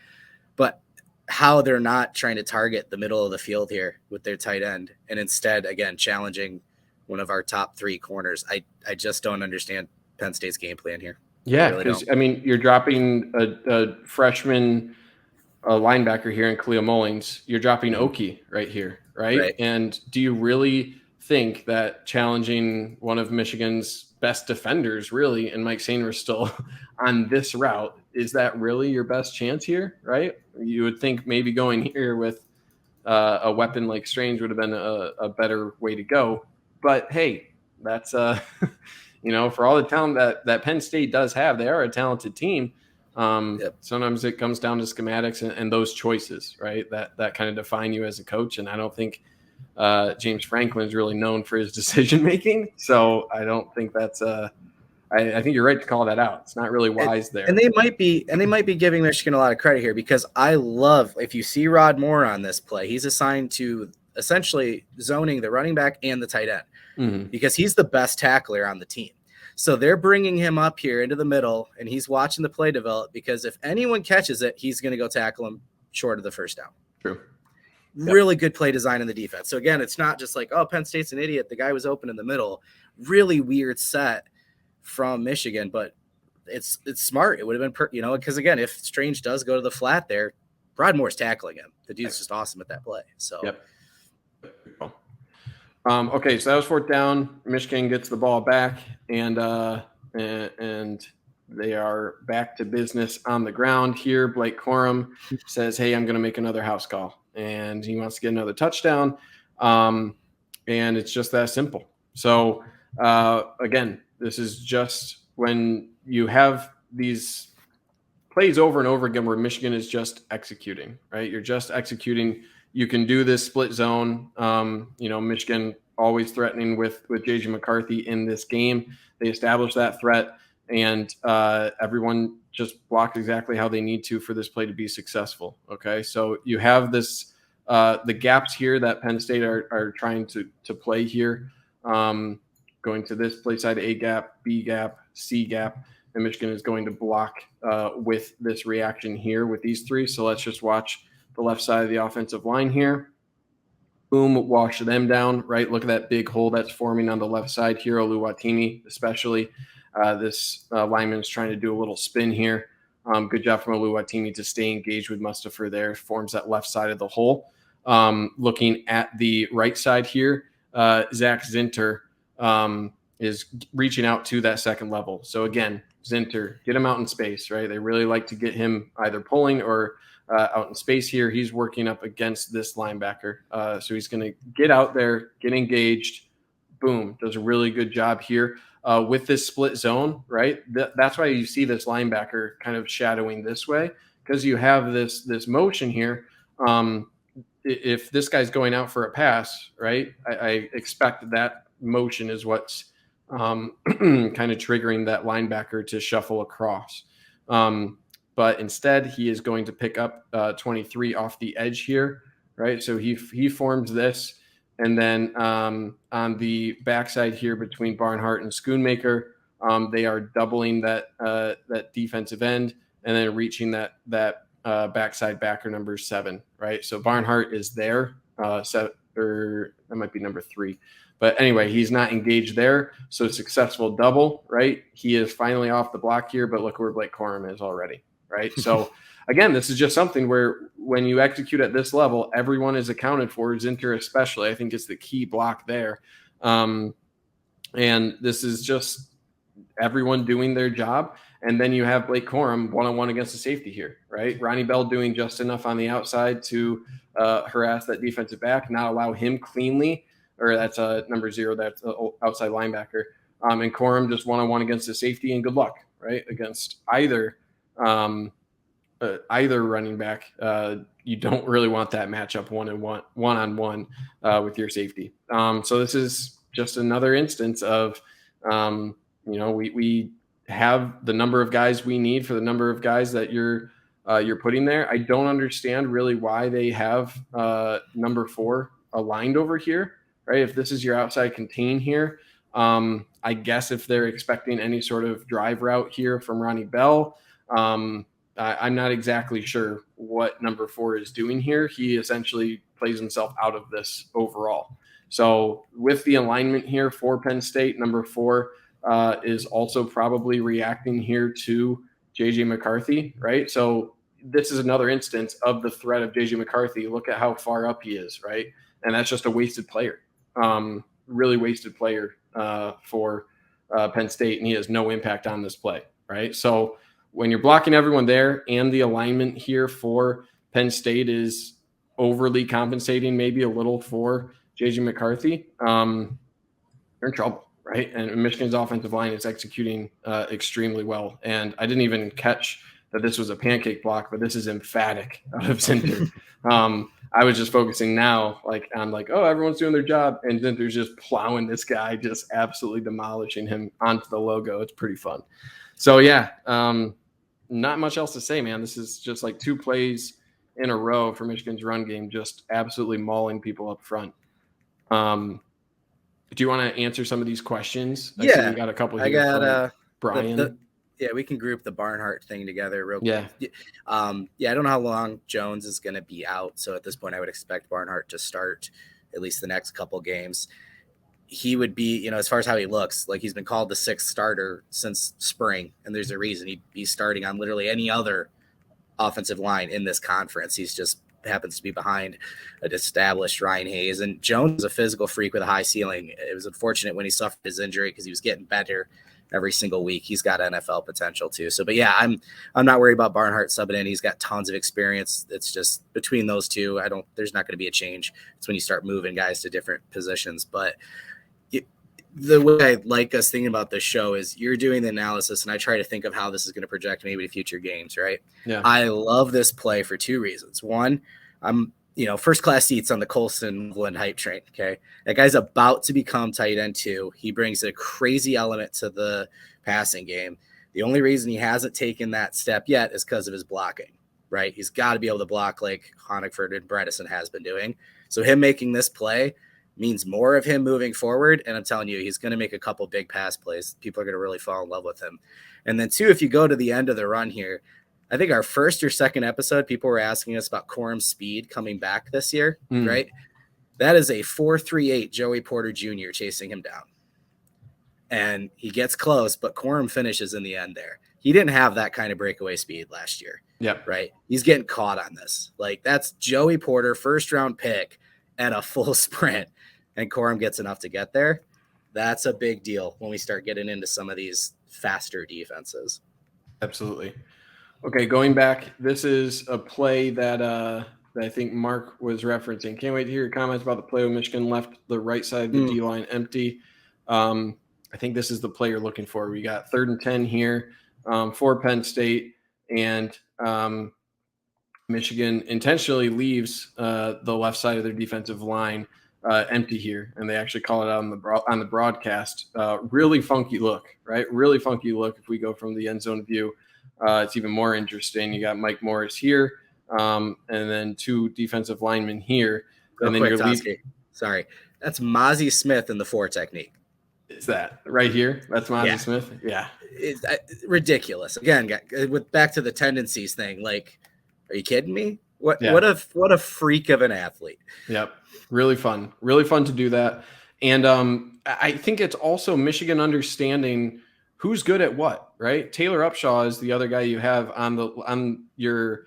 But how they're not trying to target the middle of the field here with their tight end, and instead, again, challenging one of our top 3 corners. I just don't understand Penn State's game plan here. Yeah, because, I mean, you're dropping a freshman linebacker here in Khalil Mullings. You're dropping Oki right here. Right? And do you really think that challenging one of Michigan's best defenders, really, and Mike Sainer-Still on this route, is that really your best chance here, right? You would think maybe going here with a weapon like Strange would have been a better way to go. But hey, that's for all the talent that Penn State does have, they are a talented team. Sometimes it comes down to schematics and those choices, right? That kind of define you as a coach. And I don't think James Franklin is really known for his decision making. So I don't think that's I think you're right to call that out. It's not really wise there. And they might be giving Michigan a lot of credit here, because I love, if you see Rod Moore on this play, he's assigned to essentially zoning the running back and the tight end, because he's the best tackler on the team. So they're bringing him up here into the middle, and he's watching the play develop, because if anyone catches it, he's going to go tackle him short of the first down. True. Really good play design in the defense. So again, it's not just like, oh, Penn State's an idiot, the guy was open in the middle. Really weird set from Michigan, but it's smart. It would have been, because again, if Strange does go to the flat there, Rod Moore's tackling him. The dude's just awesome at that play. So, yep. Okay, so that was fourth down. Michigan gets the ball back, and they are back to business on the ground here. Blake Corum says, hey, I'm going to make another house call, and he wants to get another touchdown, and it's just that simple. So, again, this is just when you have these plays over and over again where Michigan is just executing, right? You're just executing. You can do this split zone. Michigan always threatening with JJ McCarthy in this game. They established that threat, and everyone just blocked exactly how they need to for this play to be successful. Okay, so you have this the gaps here that Penn State are trying to play here. Going to this play side, A gap, B gap, C gap, and Michigan is going to block with this reaction here with these three. So let's just watch the left side of the offensive line here. Boom, wash them down, right? Look at that big hole that's forming on the left side here. Oluwatimi, especially. This lineman is trying to do a little spin here. Good job from Oluwatimi to stay engaged with Mustafa there. Forms that left side of the hole. Looking at the right side here, Zach Zinter is reaching out to that second level. So again, Zinter, get him out in space, right? They really like to get him either pulling or out in space here. He's working up against this linebacker. So he's going to get out there, get engaged. Boom, does a really good job here with this split zone, right? That's why you see this linebacker kind of shadowing this way, because you have this motion here. If this guy's going out for a pass, right, I expect that motion is what's kind of triggering that linebacker to shuffle across. But instead, he is going to pick up 23 off the edge here, right? So he forms this, and then on the backside here between Barnhart and Schoonmaker, they are doubling that defensive end and then reaching that backside backer number 7, right? So Barnhart is there, or that might be number 3. But anyway, he's not engaged there. So successful double, right? He is finally off the block here, but look where Blake Corum is already, right? So again, this is just something where when you execute at this level, everyone is accounted for, Zinter especially. I think it's the key block there. And this is just everyone doing their job. And then you have Blake Corum one-on-one against the safety here, right? Ronnie Bell doing just enough on the outside to harass that defensive back, not allow him cleanly, or that's number 0, that's outside linebacker. And Corum just one-on-one against the safety, and good luck, right? Against either running back. You don't really want that matchup one-on-one with your safety. So this is just another instance of, we have the number of guys we need for the number of guys that you're putting there. I don't understand really why they have number 4 aligned over here, right? If this is your outside contain here, I guess if they're expecting any sort of drive route here from Ronnie Bell, I'm not exactly sure what number 4 is doing here. He essentially plays himself out of this overall. So with the alignment here for Penn State, number 4 is also probably reacting here to JJ McCarthy, right? So this is another instance of the threat of JJ McCarthy. Look at how far up he is, right? And that's just a wasted player, really wasted player for Penn State, and he has no impact on this play, right? So when you're blocking everyone there and the alignment here for Penn State is overly compensating maybe a little for JJ McCarthy, you're in trouble, right? And Michigan's offensive line is executing extremely well. And I didn't even catch that this was a pancake block, but this is emphatic out of Zinter. I was just focusing now on oh, everyone's doing their job, and then there's just plowing this guy, just absolutely demolishing him onto the logo. It's pretty fun. So yeah, not much else to say, man. This is just like 2 plays in a row for Michigan's run game, just absolutely mauling people up front. Do you want to answer some of these questions? Yeah, I see we got a couple here. I got Brian. Yeah, we can group the Barnhart thing together real quick. Yeah. I don't know how long Jones is going to be out. So at this point, I would expect Barnhart to start at least the next couple games. He would be, as far as how he looks, like he's been called the 6th starter since spring. And there's a reason he'd be starting on literally any other offensive line in this conference. He's just happens to be behind an established Ryan Hayes. And Jones is a physical freak with a high ceiling. It was unfortunate when he suffered his injury because he was getting better every single week. He's got NFL potential too. So, but yeah, I'm not worried about Barnhart subbing in. He's got tons of experience. It's just between those two, there's not going to be a change. It's when you start moving guys to different positions. But the way I like us thinking about this show is you're doing the analysis, and I try to think of how this is going to project maybe to future games, right? Yeah. I love this play for 2 reasons. One, I'm first class seats on the Colston hype train. Okay. That guy's about to become tight end 2. He brings a crazy element to the passing game. The only reason he hasn't taken that step yet is because of his blocking, right? He's got to be able to block like Honigford and Bredesen has been doing. So him making this play means more of him moving forward. And I'm telling you, he's going to make a couple big pass plays. People are going to really fall in love with him. And then 2, if you go to the end of the run here, I think our first or second episode, people were asking us about Corum's speed coming back this year, right? That is a 4.38 Joey Porter Jr. chasing him down. And he gets close, but Corum finishes in the end there. He didn't have that kind of breakaway speed last year. Yeah. Right? He's getting caught on this. Like, that's Joey Porter, first-round pick, at a full sprint, and Corum gets enough to get there. That's a big deal when we start getting into some of these faster defenses. Absolutely. Okay, going back, this is a play that I think Mark was referencing. Can't wait to hear your comments about the play when Michigan left the right side of the D-line empty. I think this is the play you're looking for. We got 3rd and 10 here for Penn State, and Michigan intentionally leaves the left side of their defensive line empty here, and they actually call it out on the broadcast. Really funky look, right? Really funky look if we go from the end zone view. It's even more interesting. You got Mike Morris here, and then 2 defensive linemen here. And then Sorry. That's Mozzie Smith in the 4 technique. Is that right here? That's Mozzie Smith? Yeah. It's ridiculous. Again, back to the tendencies thing. Like, are you kidding me? What a freak of an athlete. Yep. Really fun. Really fun to do that. And I think it's also Michigan understanding who's good at what, right? Taylor Upshaw is the other guy you have on your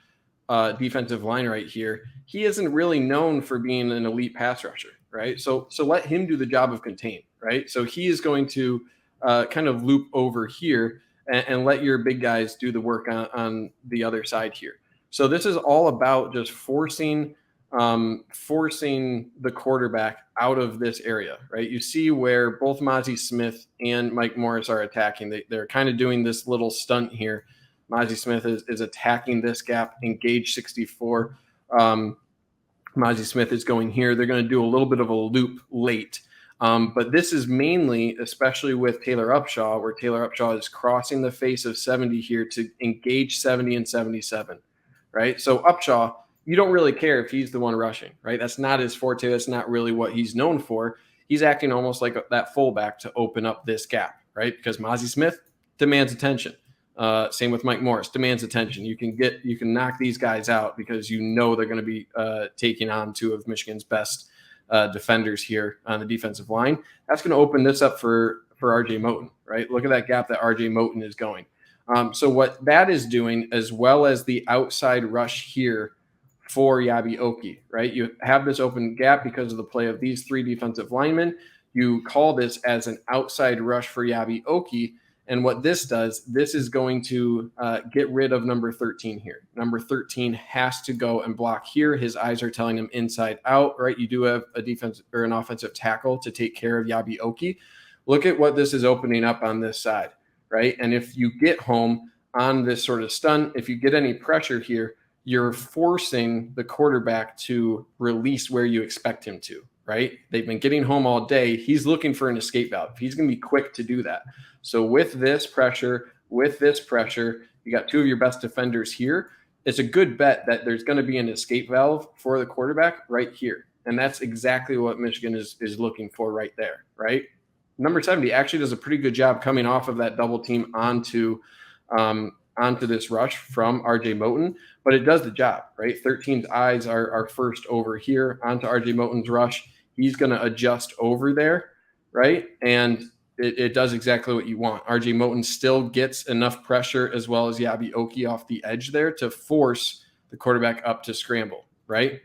defensive line right here. He isn't really known for being an elite pass rusher, right? So let him do the job of contain, right? So he is going to kind of loop over here and let your big guys do the work on the other side here. So this is all about just forcing the quarterback out of this area, right? You see where both Mozzie Smith and Mike Morris are attacking. They're kind of doing this little stunt here. Mozzie Smith is attacking this gap, engage 64. Mozzie Smith is going here. They're going to do a little bit of a loop late. But this is mainly, especially with Taylor Upshaw, where Taylor Upshaw is crossing the face of 70 here to engage 70 and 77, right? So Upshaw, you don't really care if he's the one rushing, right? That's not his forte. That's not really what he's known for. He's acting almost like that fullback to open up this gap, right? Because Mozzie Smith demands attention. Same with Mike Morris, demands attention. You can knock these guys out because you know they're going to be taking on 2 of Michigan's best defenders here on the defensive line. That's going to open this up for RJ Moten, right? Look at that gap that RJ Moten is going. So what that is doing, as well as the outside rush here for Yabi Oki, right? You have this open gap because of the play of these 3 defensive linemen. You call this as an outside rush for Yabi Oki. And what this does, this is going to get rid of number 13 here. Number 13 has to go and block here. His eyes are telling him inside out, right? You do have a defense or an offensive tackle to take care of Yabi Oki. Look at what this is opening up on this side, right? And if you get home on this sort of stunt, if you get any pressure here, you're forcing the quarterback to release where you expect him to, right? They've been getting home all day. He's looking for an escape valve. He's going to be quick to do that. So with this pressure, you got two of your best defenders here. It's a good bet that there's going to be an escape valve for the quarterback right here. And that's exactly what Michigan is looking for right there, right? Number 70 actually does a pretty good job coming off of that double team onto this rush from RJ Moten, but it does the job, right? 13's eyes are first over here onto RJ Moten's rush. He's going to adjust over there, right? And it does exactly what you want. RJ Moten still gets enough pressure as well as Yabi Oki off the edge there to force the quarterback up to scramble, right?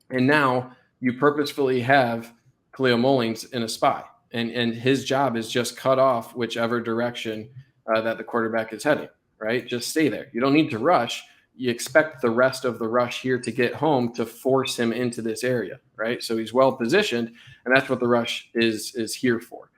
And now you purposefully have Khalil Mullings in a spy, and his job is just cut off whichever direction that the quarterback is heading, right? Just stay there. You don't need to rush. You expect the rest of the rush here to get home to force him into this area, right? So he's well positioned, and that's what the rush is here for.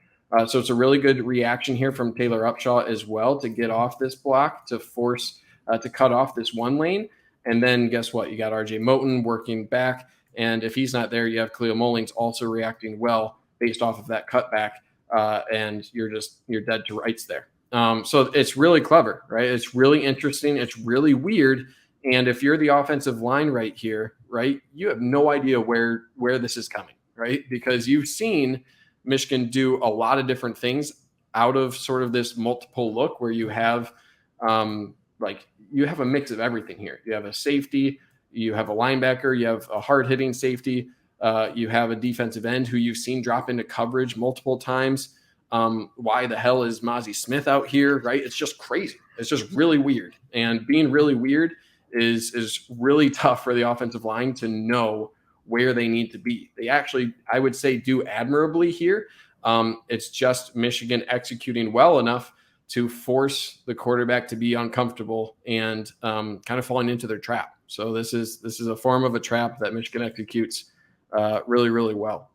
So it's a really good reaction here from Taylor Upshaw as well to get off this block, to force to cut off this one lane. And then guess what? You got RJ Moten working back. And if he's not there, you have Khalil Mullings also reacting well based off of that cutback. And you're dead to rights there. So it's really clever, right? It's really interesting. It's really weird. And if you're the offensive line right here, right, you have no idea where this is coming, right? Because you've seen Michigan do a lot of different things out of sort of this multiple look where you have you have a mix of everything here. You have a safety, you have a linebacker, you have a hard-hitting safety, you have a defensive end who you've seen drop into coverage multiple times. Why the hell is Mozzie Smith out here, right? It's just crazy. It's just really weird. And being really weird is really tough for the offensive line to know where they need to be. They actually, I would say, do admirably here. It's just Michigan executing well enough to force the quarterback to be uncomfortable and kind of falling into their trap. So this is a form of a trap that Michigan executes really, really well.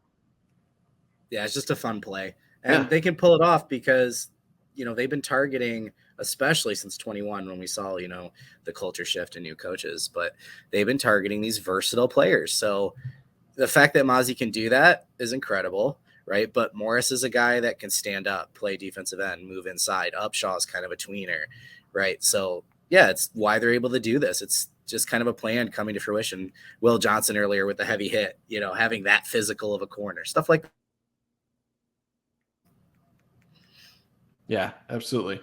Yeah, it's just a fun play. And they can pull it off because, they've been targeting, especially since 21 when we saw, the culture shift and new coaches, but they've been targeting these versatile players. So the fact that Mozzie can do that is incredible, right? But Morris is a guy that can stand up, play defensive end, move inside. Upshaw is kind of a tweener, right? So, yeah, it's why they're able to do this. It's just kind of a plan coming to fruition. Will Johnson earlier with the heavy hit, having that physical of a corner, stuff like that. Yeah, absolutely.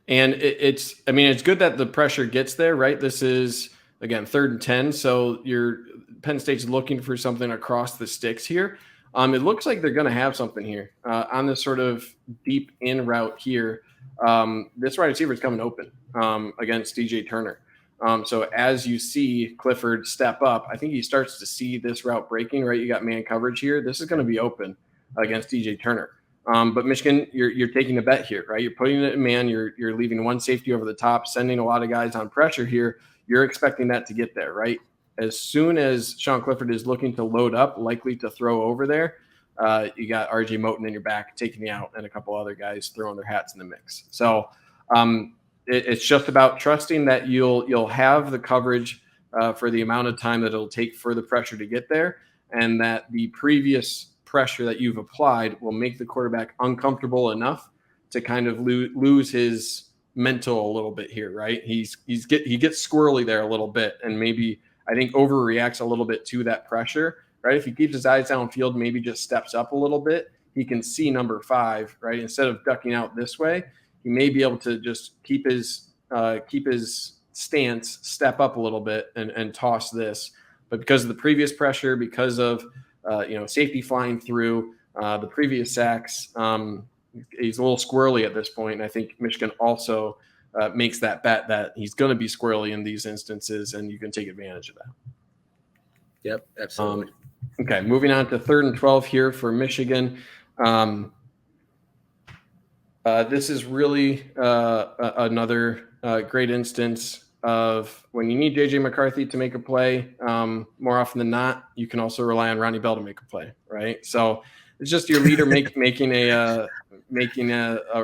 And it's good that the pressure gets there, right? This is, again, 3rd and 10. So Penn State's looking for something across the sticks here. It looks like they're going to have something here on this sort of deep in route here. This wide receiver is coming open against DJ Turner. So as you see Clifford step up, I think he starts to see this route breaking, right? You got man coverage here. This is going to be open against DJ Turner. But Michigan, you're taking a bet here, right? You're putting it in man. You're leaving one safety over the top, sending a lot of guys on pressure here. You're expecting that to get there, right? As soon as Sean Clifford is looking to load up, likely to throw over there, you got RJ Moten in your back taking you out, and a couple other guys throwing their hats in the mix. So it's just about trusting that you'll have the coverage for the amount of time that it'll take for the pressure to get there, and that the previous pressure that you've applied will make the quarterback uncomfortable enough to kind of lose his mental a little bit here, right? He gets squirrely there a little bit, and maybe I think overreacts a little bit to that pressure, right? If he keeps his eyes downfield, maybe just steps up a little bit, he can see number 5, right? Instead of ducking out this way, he may be able to just keep his stance, step up a little bit, and toss this. But because of the previous pressure, because of safety flying through the previous sacks, he's a little squirrely at this point. And I think Michigan also makes that bet that he's going to be squirrely in these instances, and you can take advantage of that. Yep, absolutely. Okay, moving on to 3rd and 12 here for Michigan. This is really another great instance of when you need JJ McCarthy to make a play. More often than not, you can also rely on Ronnie Bell to make a play, right? So it's just your leader making a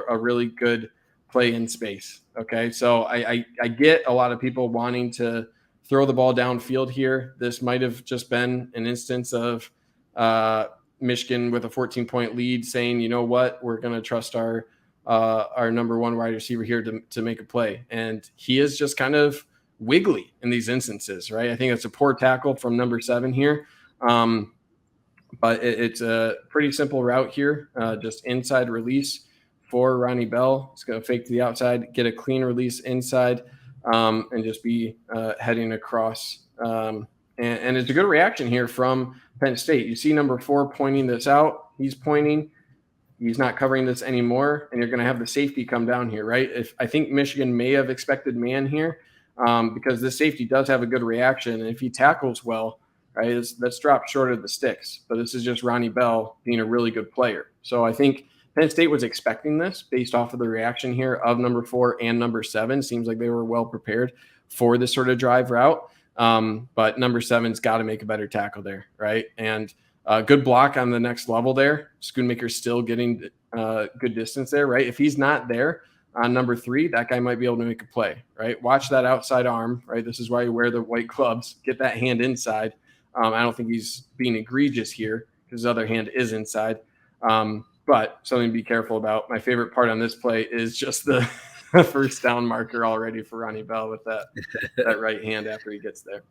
really good play in space. Okay, so I get a lot of people wanting to throw the ball downfield here. This might have just been an instance of Michigan with a 14-point lead saying, you know what, we're going to trust our number one wide receiver here to make a play. And he is just kind of wiggly in these instances, right? I think it's a poor tackle from number 7 here. But it's a pretty simple route here, just inside release for Ronnie Bell. It's going to fake to the outside, get a clean release inside, and just be heading across. And it's a good reaction here from Penn State. You see number 4 pointing this out. He's pointing. He's not covering this anymore, and you're going to have the safety come down here, right? I think Michigan may have expected man here because this safety does have a good reaction, and if he tackles well, right, that's dropped short of the sticks. But this is just Ronnie Bell being a really good player. So I think Penn State was expecting this based off of the reaction here of number 4 and number 7. Seems like they were well prepared for this sort of drive route. But number 7's got to make a better tackle there, right? And good block on the next level there. Schoonmaker's still getting good distance there, right? If he's not there on number 3, that guy might be able to make a play, right? Watch that outside arm, right? This is why you wear the white gloves. Get that hand inside. I don't think he's being egregious here because his other hand is inside. But something to be careful about. My favorite part on this play is just the first down marker already for Ronnie Bell with that right hand after he gets there.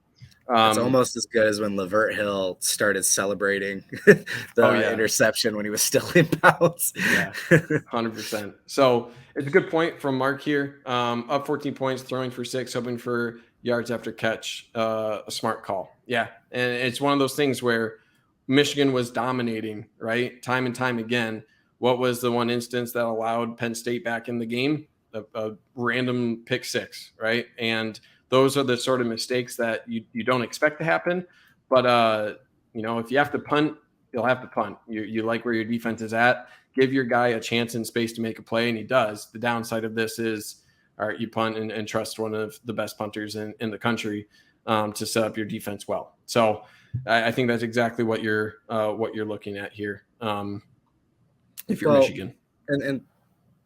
It's almost as good as when Lavert Hill started celebrating the interception when he was still in bounds. Yeah, 100%. So it's a good point from Mark here. Up 14 points, throwing for 6, hoping for yards after catch. A smart call. Yeah, and it's one of those things where Michigan was dominating, right? Time and time again. What was the one instance that allowed Penn State back in the game? A random pick 6, right? And those are the sort of mistakes that you don't expect to happen. But, if you have to punt, you'll have to punt. You like where your defense is at. Give your guy a chance in space to make a play, and he does. The downside of this is, all right, you punt and trust one of the best punters in the country to set up your defense well. So I think that's exactly what you're looking at here if you're Michigan. And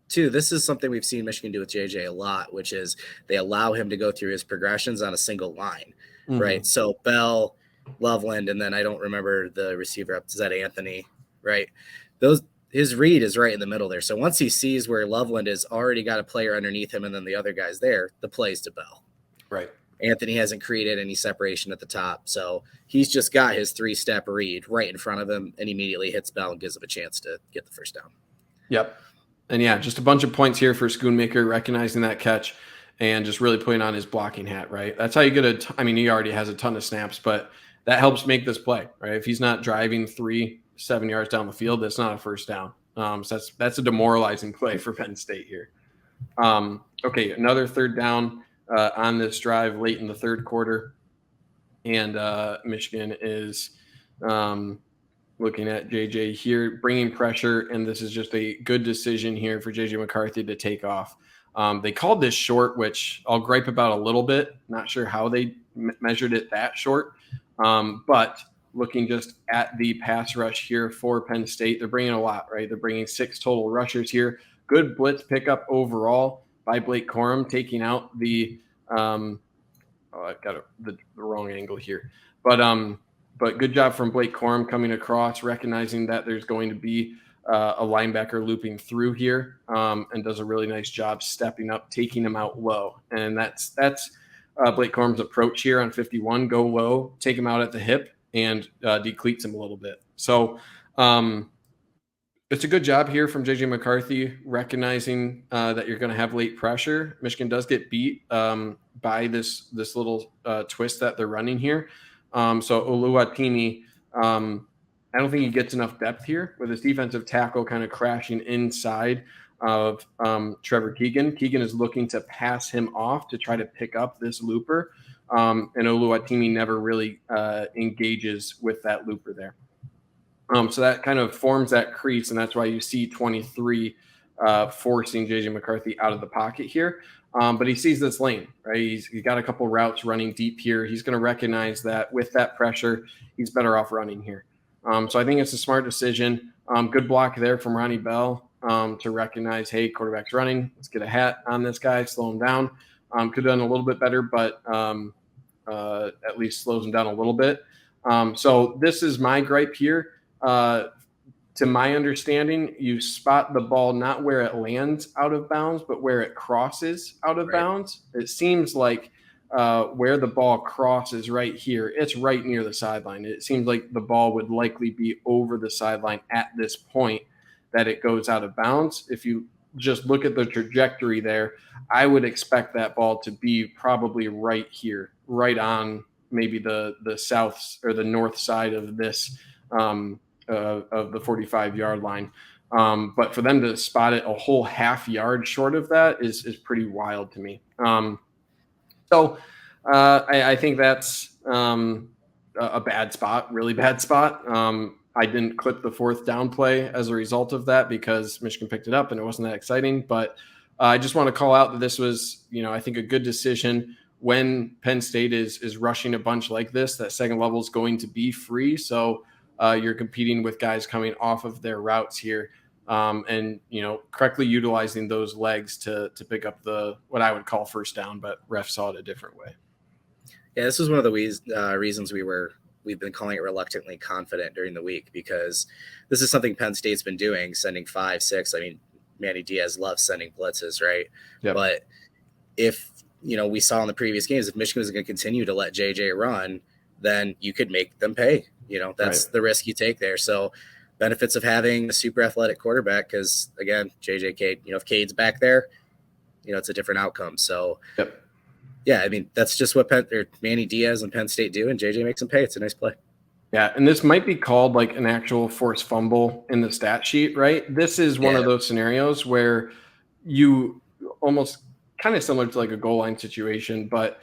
two, this is something we've seen Michigan do with JJ a lot, which is they allow him to go through his progressions on a single line, right? So Bell, Loveland, and then I don't remember the receiver up. Is that Anthony, right? His read is right in the middle there. So once he sees where Loveland has already got a player underneath him and then the other guy's there, the play's to Bell. Right. Anthony hasn't created any separation at the top. So he's just got his 3-step read right in front of him and immediately hits Bell and gives him a chance to get the first down. Yep. And yeah, just a bunch of points here for Schoonmaker, recognizing that catch and just really putting on his blocking hat, right? That's how you get he already has a ton of snaps, but that helps make this play, right? If he's not driving 7 yards down the field, that's not a first down. So that's a demoralizing play for Penn State here. Okay, another third down on this drive late in the third quarter. And Michigan is looking at JJ here, bringing pressure, and this is just a good decision here for JJ McCarthy to take off. They called this short, which I'll gripe about a little bit. Not sure how they measured it that short. But looking just at the pass rush here for Penn State, they're bringing a lot, right? They're bringing 6 total rushers here. Good blitz pickup overall by Blake Corum, taking out the I've got the wrong angle here. But good job from Blake Corum coming across, recognizing that there's going to be a linebacker looping through here, and does a really nice job stepping up, taking him out low. And that's Blake Corum's approach here on 51. Go low, take him out at the hip, and decleats him a little bit. So it's a good job here from JJ McCarthy, recognizing that you're going to have late pressure. Michigan does get beat by this little twist that they're running here. So Oluwatimi, I don't think he gets enough depth here with his defensive tackle kind of crashing inside of Trevor Keegan. Keegan is looking to pass him off to try to pick up this looper. And Oluwatimi never really engages with that looper there. So that kind of forms that crease, and that's why you see 23 forcing JJ McCarthy out of the pocket here. But he sees this lane, right? He's got a couple routes running deep here. He's going to recognize that with that pressure, he's better off running here. So I think it's a smart decision. Good block there from Ronnie Bell to recognize, hey, quarterback's running. Let's get a hat on this guy, slow him down. Could have done a little bit better, but at least slows him down a little bit. So this is my gripe here. To my understanding, you spot the ball not where it lands out of bounds, but where it crosses out of bounds. It seems like where the ball crosses right here, it's right near the sideline. It seems like the ball would likely be over the sideline at this point that it goes out of bounds. If you just look at the trajectory there, I would expect that ball to be probably right here, right on maybe the south or the north side of this of the 45-yard line. But for them to spot it a whole half yard short of that is pretty wild to me. So I think that's a bad spot, really bad spot. I didn't clip the fourth down play as a result of that because Michigan picked it up and it wasn't that exciting. But I just want to call out that this was, I think a good decision when Penn State is rushing a bunch like this. That second level is going to be free. So you're competing with guys coming off of their routes here. And correctly utilizing those legs to pick up what I would call first down, but refs saw it a different way. Yeah, this was one of the reasons we've been calling it reluctantly confident during the week, because this is something Penn State's been doing, sending 5, 6. I mean, Manny Diaz loves sending blitzes, right? Yep. But if we saw in the previous games, if Michigan was going to continue to let JJ run, then you could make them pay. That's right. The risk you take there. So benefits of having a super athletic quarterback, because again, JJ Cade, if Cade's back there, it's a different outcome. So yep. Yeah, I mean, that's just what Manny Diaz and Penn State do, and JJ makes them pay. It's a nice play. Yeah, and this might be called like an actual forced fumble in the stat sheet, right? This is one of those scenarios where you almost kind of similar to like a goal line situation, but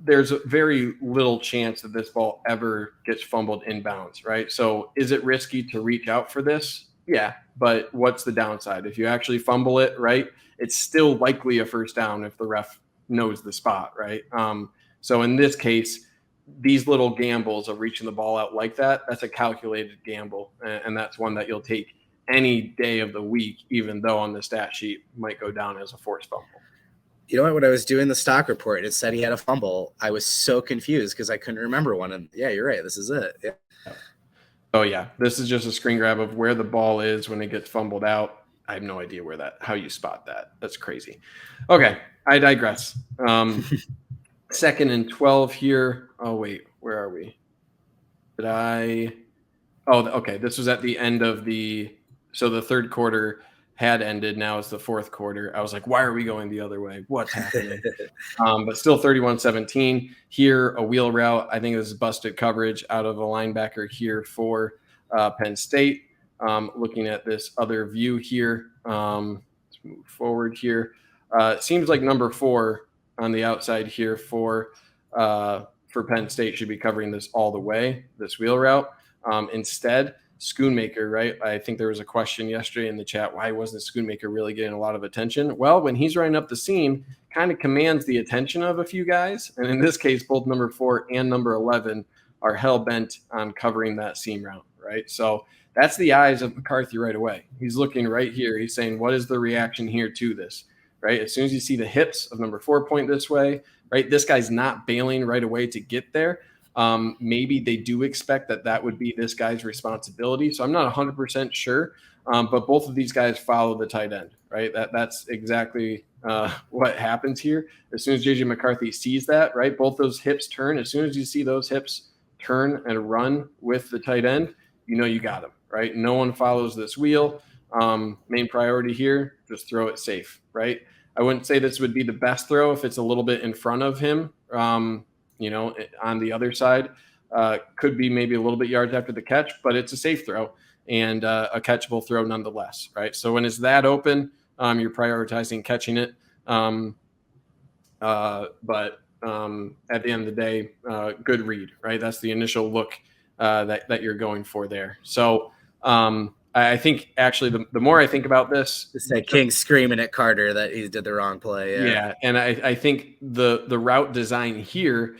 there's very little chance that this ball ever gets fumbled inbounds, right? So is it risky to reach out for this? Yeah, but what's the downside? If you actually fumble it, right, it's still likely a first down if the ref knows the spot, right? So in this case, these little gambles of reaching the ball out like that's a calculated gamble, and that's one that you'll take any day of the week, even though on the stat sheet might go down as a forced fumble. You know what? When I was doing the stock report, it said he had a fumble. I was so confused because I couldn't remember one. And yeah, you're right. This is it. Yeah. Oh yeah, this is just a screen grab of where the ball is when it gets fumbled out. I have no idea how you spot that. That's crazy. Okay, I digress. 2nd and 12 here. Oh wait, where are we? Okay. This was at the end of the third quarter had ended. Now it's the fourth quarter. I was like, why are we going the other way? What's happening? But still 31-17 here, a wheel route. I think this is busted coverage out of a linebacker here for Penn State. Looking at this other view here. Let's move forward here. It seems like number 4 on the outside here for Penn State should be covering this all the way, this wheel route. Instead, Schoonmaker, right? I think there was a question yesterday in the chat, why wasn't Schoonmaker really getting a lot of attention? Well, when he's running up the seam, kind of commands the attention of a few guys. And in this case, both number 4 and number 11 are hell-bent on covering that seam route, right? So that's the eyes of McCarthy right away. He's looking right here. He's saying, what is the reaction here to this, right? As soon as you see the hips of number 4 point this way, right, this guy's not bailing right away to get there. Maybe they do expect that would be this guy's responsibility. So I'm not 100% sure, but both of these guys follow the tight end, right? That's exactly what happens here. As soon as JJ McCarthy sees that, right, both those hips turn. As soon as you see those hips turn and run with the tight end, you got him, right? No one follows this wheel. Main priority here, just throw it safe, right? I wouldn't say this would be the best throw if it's a little bit in front of him. On the other side, could be maybe a little bit yards after the catch, but it's a safe throw and a catchable throw nonetheless, right? So when it's that open, you're prioritizing catching it. But at the end of the day, good read, right? That's the initial look that you're going for there. So I think actually the more I think about this, it's that King screaming at Carter that he did the wrong play. Yeah. And I think the route design here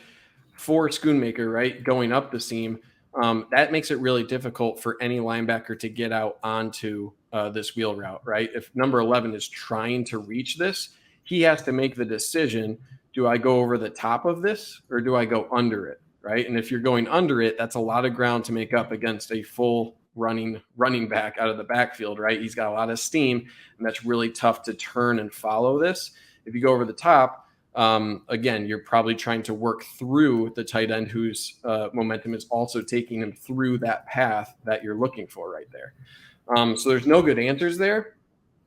for Schoonmaker, right, going up the seam, that makes it really difficult for any linebacker to get out onto this wheel route, right? If number 11 is trying to reach this, he has to make the decision do I go over the top of this or do I go under it? Right. And if you're going under it, that's a lot of ground to make up against a full running back out of the backfield. Right. He's got a lot of steam, and that's really tough to turn and follow this. If you go over the top, again, you're probably trying to work through the tight end whose momentum is also taking him through that path that you're looking for right there. So there's no good answers there.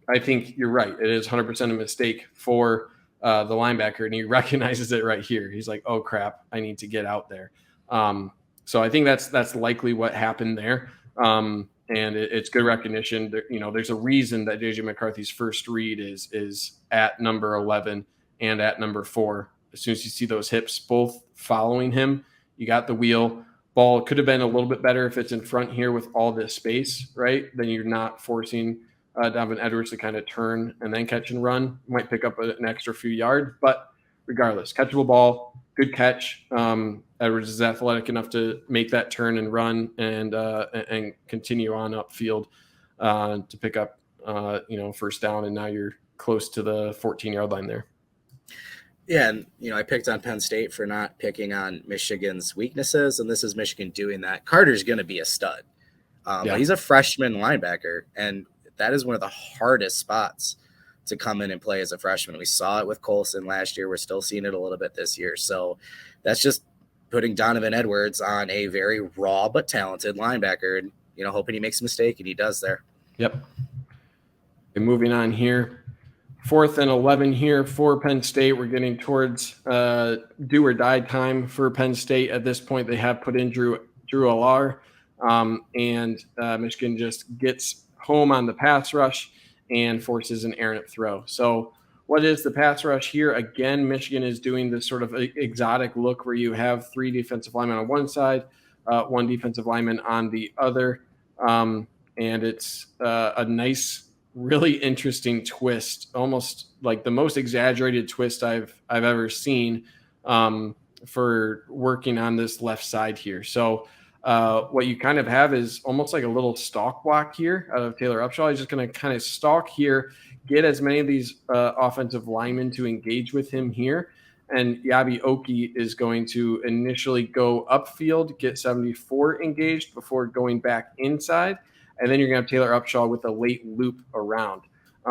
I think you're right. It is 100% a mistake for the linebacker, and he recognizes it right here. He's like, oh, crap, I need to get out there. So I think that's likely what happened there. And it's good recognition. There's a reason that J.J. McCarthy's first read is at number 11 and at number 4. As soon as you see those hips both following him, you got the wheel. Ball could have been a little bit better if it's in front here with all this space, right? Then you're not forcing Donovan Edwards to kind of turn and then catch and run. Might pick up an extra few yards, but regardless, catchable ball, good catch. Edwards is athletic enough to make that turn and run and continue on upfield to pick up first down, and now you're close to the 14-yard line there. Yeah, and I picked on Penn State for not picking on Michigan's weaknesses, and this is Michigan doing that. Carter's going to be a stud. But he's a freshman linebacker, and that is one of the hardest spots to come in and play as a freshman. We saw it with Colson last year. We're still seeing it a little bit this year. So that's just putting Donovan Edwards on a very raw but talented linebacker, and hoping he makes a mistake, and he does there. Yep. And moving on here, 4th and 11 here for Penn State. We're getting towards do or die time for Penn State. At this point, they have put in Drew Allar, and Michigan just gets home on the pass rush and forces an errant throw. So what is the pass rush here? Again, Michigan is doing this sort of exotic look where you have 3 defensive linemen on one side, 1 defensive lineman on the other. And it's a nice, really interesting twist, almost like the most exaggerated twist I've ever seen for working on this left side here. So what you kind of have is almost like a little stalk block here out of Taylor Upshaw. He's just going to kind of stalk here, get as many of these offensive linemen to engage with him here. And Yabi Oki is going to initially go upfield, get 74 engaged before going back inside. And then you're going to have Taylor Upshaw with a late loop around.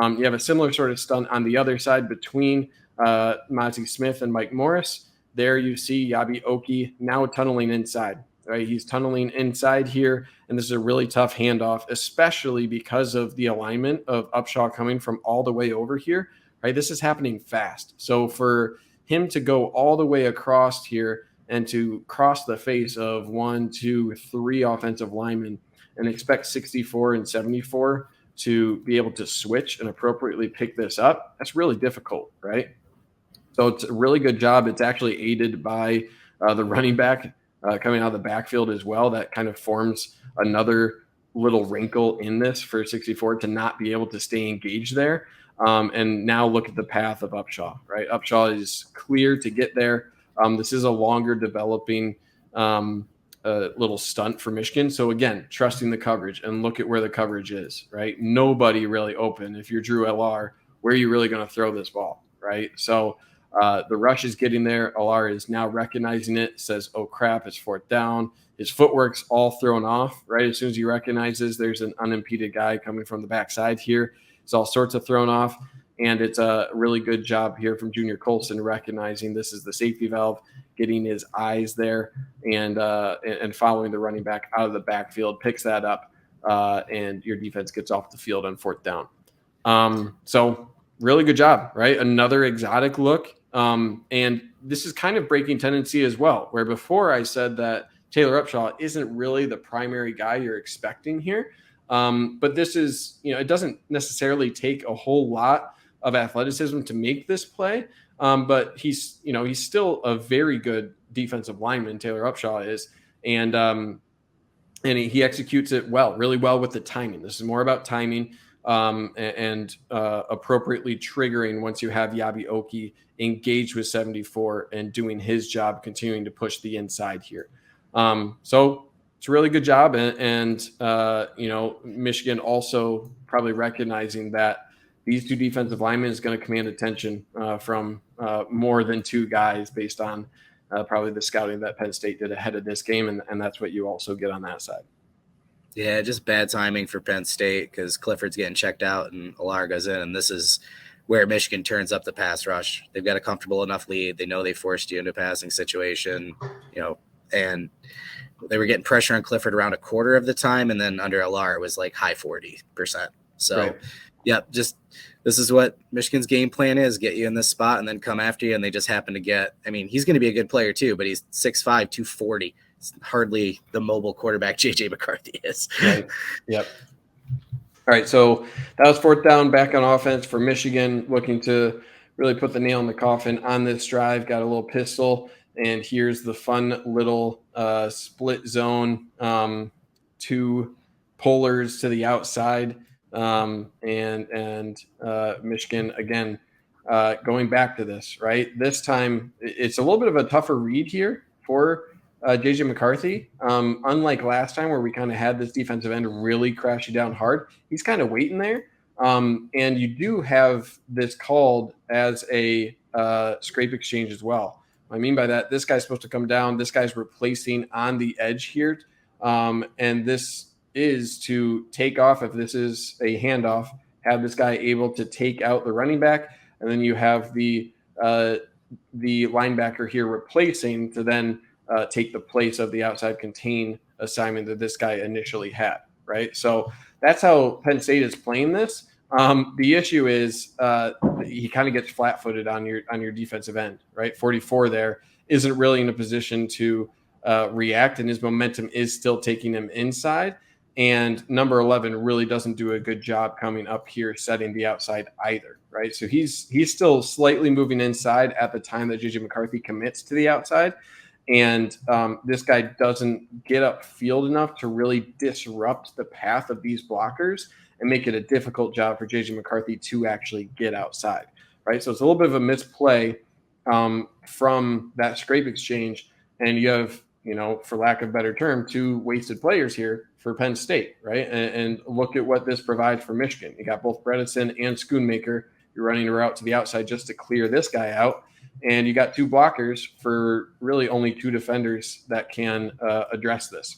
You have a similar sort of stunt on the other side between Mozzie Smith and Mike Morris. There you see Yabi Oki now tunneling inside. Right, he's tunneling inside here, and this is a really tough handoff, especially because of the alignment of Upshaw coming from all the way over here. Right, this is happening fast. So for him to go all the way across here and to cross the face of 1, 2, 3 offensive linemen and expect 64 and 74 to be able to switch and appropriately pick this up, that's really difficult, right? So it's a really good job. It's actually aided by the running back coming out of the backfield as well. That kind of forms another little wrinkle in this for 64 to not be able to stay engaged there. And now look at the path of Upshaw, right? Upshaw is clear to get there. This is a longer developing little stunt for Michigan. So again, trusting the coverage, and look at where the coverage is, right? Nobody really open. If you're Drew Allar, where are you really going to throw this ball, right? So the rush is getting there. Allar is now recognizing it, says, oh, crap, it's 4th down. His footwork's all thrown off, right? As soon as he recognizes there's an unimpeded guy coming from the backside here, it's all sorts of thrown off. And it's a really good job here from Junior Colson recognizing this is the safety valve, getting his eyes there and following the running back out of the backfield, picks that up, and your defense gets off the field on 4th down. So really good job, right? Another exotic look. And this is kind of breaking tendency as well, where before I said that Taylor Upshaw isn't really the primary guy you're expecting here. But this is, it doesn't necessarily take a whole lot of athleticism to make this play. But he's still a very good defensive lineman, Taylor Upshaw is. And he executes it really well with the timing. This is more about timing and appropriately triggering once you have Yabi Oki engaged with 74 and doing his job, continuing to push the inside here. So it's a really good job. And Michigan also probably recognizing that these two defensive linemen is going to command attention from more than two guys based on probably the scouting that Penn State did ahead of this game, and that's what you also get on that side. Yeah, just bad timing for Penn State because Clifford's getting checked out and Alar goes in, and this is where Michigan turns up the pass rush. They've got a comfortable enough lead. They know they forced you into a passing situation, and they were getting pressure on Clifford around a quarter of the time, and then under Alar it was like high 40%. So, right. Yep, just this is what Michigan's game plan is: get you in this spot and then come after you. And they just happen to get. I mean, he's going to be a good player too, but he's 6'5", 240. It's hardly the mobile quarterback JJ McCarthy is. Right. Yep. All right, so that was fourth down, back on offense for Michigan, looking to really put the nail in the coffin on this drive. Got a little pistol, and here's the fun little split zone, two pullers to the outside, and Michigan again going back to this. Right, this time it's a little bit of a tougher read here for JJ McCarthy. Unlike last time where we kind of had this defensive end really crash you down hard, he's kind of waiting there. And you do have this called as a scrape exchange as well. What I mean by that, this guy's supposed to come down. This guy's replacing on the edge here. And this is to take off, if this is a handoff, have this guy able to take out the running back. And then you have the linebacker here replacing to then take the place of the outside contain assignment that this guy initially had, right? So that's how Penn State is playing this. The issue is he kind of gets flat-footed on your defensive end, right? 44 there isn't really in a position to react, and his momentum is still taking him inside. And number 11 really doesn't do a good job coming up here, setting the outside either, right? So he's still slightly moving inside at the time that JJ McCarthy commits to the outside. And this guy doesn't get upfield enough to really disrupt the path of these blockers and make it a difficult job for JJ McCarthy to actually get outside, right? So it's a little bit of a misplay from that scrape exchange. And you have, for lack of a better term, two wasted players here for Penn State, right? And look at what this provides for Michigan. You got both Bredesen and Schoonmaker. You're running a route to the outside just to clear this guy out. And you got two blockers for really only two defenders that can address this.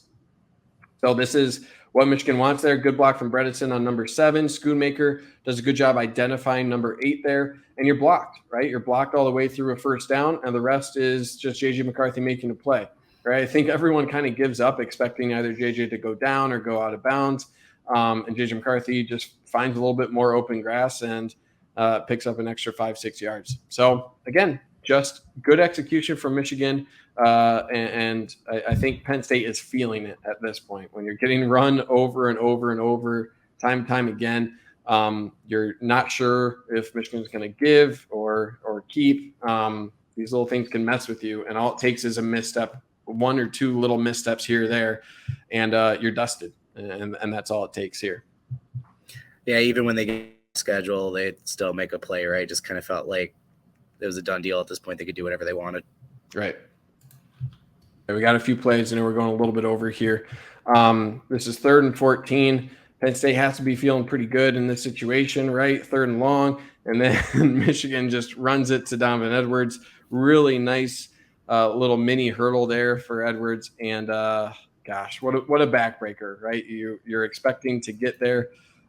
So this is what Michigan wants there. Good block from Bredesen on number 7. Schoonmaker does a good job identifying number 8 there. And you're blocked, right? You're blocked all the way through a first down, and the rest is just JJ McCarthy making a play, right? I think everyone kind of gives up expecting either JJ to go down or go out of bounds. And JJ McCarthy just finds a little bit more open grass and picks up an extra 5-6 yards. So, again, just good execution from Michigan, and I think Penn State is feeling it at this point. When you're getting run over and over and over, time and time again, you're not sure if Michigan's going to give or keep. These little things can mess with you, and all it takes is a misstep, one or two little missteps here or there, and you're dusted, and that's all it takes here. Yeah, even when they get schedule, they still make a play, right? Just kind of felt like it was a done deal at this point. They could do whatever they wanted. Right. Okay, we got a few plays, and we're going a little bit over here. This is 3rd and 14. Penn State has to be feeling pretty good in this situation, right? 3rd and long, and then Michigan just runs it to Donovan Edwards. Really nice little mini hurdle there for Edwards, and gosh, what a backbreaker, right? You're expecting to get there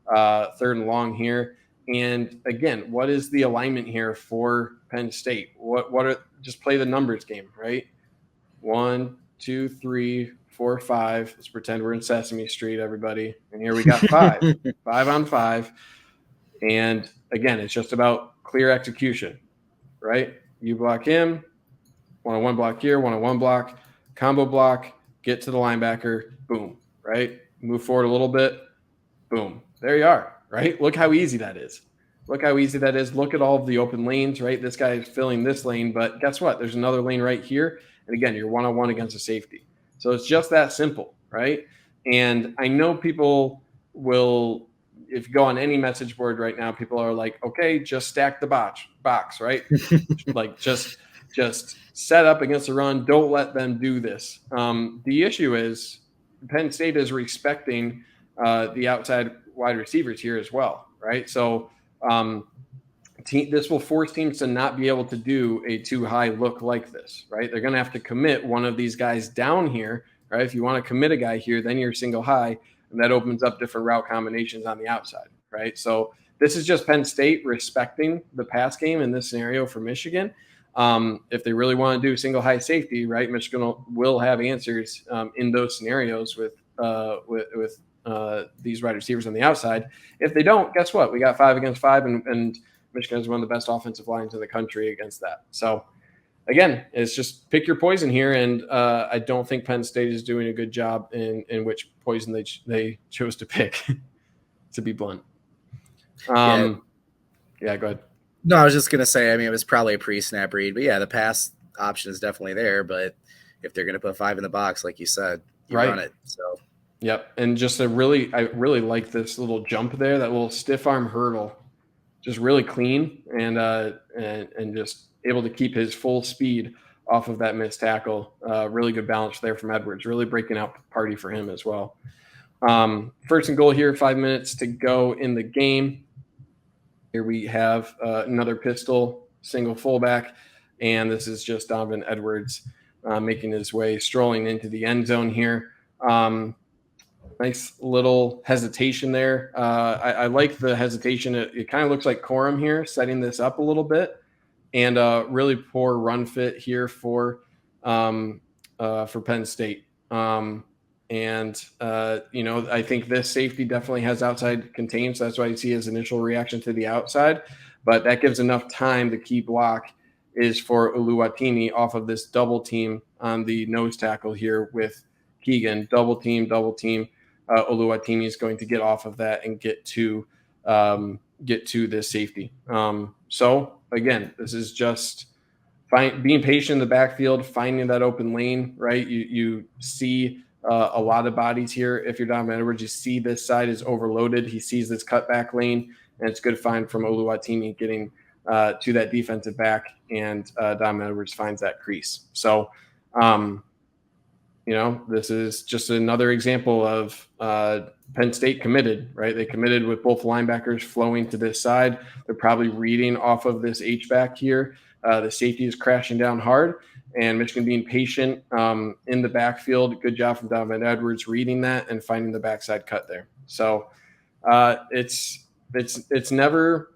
3rd and long here. And again, what is the alignment here for Penn State? What are, just play the numbers game, right? 1, 2, 3, 4, 5. Let's pretend we're in Sesame Street, everybody. And here we got 5, 5 on 5. And again, it's just about clear execution, right? You block him, 1-on-1 block here, 1-on-1 block, combo block, get to the linebacker, boom, right? Move forward a little bit, boom. There you are. Right? Look how easy that is. Look how easy that is. Look at all of the open lanes, right? This guy is filling this lane, but guess what? There's another lane right here. And again, you're 1-on-1 against a safety. So it's just that simple, right? And I know people will, if you go on any message board right now, people are like, okay, just stack the box, right? Like just set up against the run. Don't let them do this. The issue is Penn State is respecting the outside wide receivers here as well, right? So This will force teams to not be able to do a too high look like this, right? They're going to have to commit one of these guys down here, right? If you want to commit a guy here, then you're single high, and that opens up different route combinations on the outside, right? So this is just Penn State respecting the pass game in this scenario for Michigan. If they really want to do single high safety, right, Michigan will have answers in those scenarios with these wide receivers on the outside. If they don't, guess what? We got 5 against 5, and Michigan is one of the best offensive lines in the country against that. So, again, it's just pick your poison here, and I don't think Penn State is doing a good job in which poison they chose to pick, to be blunt. Yeah, go ahead. No, I was just going to say, I mean, it was probably a pre-snap read, but yeah, the pass option is definitely there, but if they're going to put 5 in the box, like you said, you run it. So, yep, and just I really like this little jump there, that little stiff arm hurdle. Just really clean and just able to keep his full speed off of that missed tackle. Really good balance there from Edwards. Really breaking out the party for him as well. First and goal here, 5 minutes to go in the game. Here we have another pistol, single fullback, and this is just Donovan Edwards making his way, strolling into the end zone here. Nice little hesitation there. I like the hesitation. It kind of looks like Corum here, setting this up a little bit, and really poor run fit here for Penn State. I think this safety definitely has outside contained, so that's why you see his initial reaction to the outside. But that gives enough time. The key block is for Oluwatimi off of this double team on the nose tackle here with Keegan. Double team. Oluwatimi is going to get off of that and get to this safety. So again, this is just being patient in the backfield, finding that open lane, right? You see a lot of bodies here. If you're Donovan Edwards, you see this side is overloaded. He sees this cutback lane, and it's good find from Oluwatimi getting to that defensive back, and Donovan Edwards finds that crease. So, this is just another example of Penn State committed, right? They committed with both linebackers flowing to this side. They're probably reading off of this H-back here. The safety is crashing down hard, and Michigan being patient in the backfield. Good job from Donovan Edwards reading that and finding the backside cut there. So it's never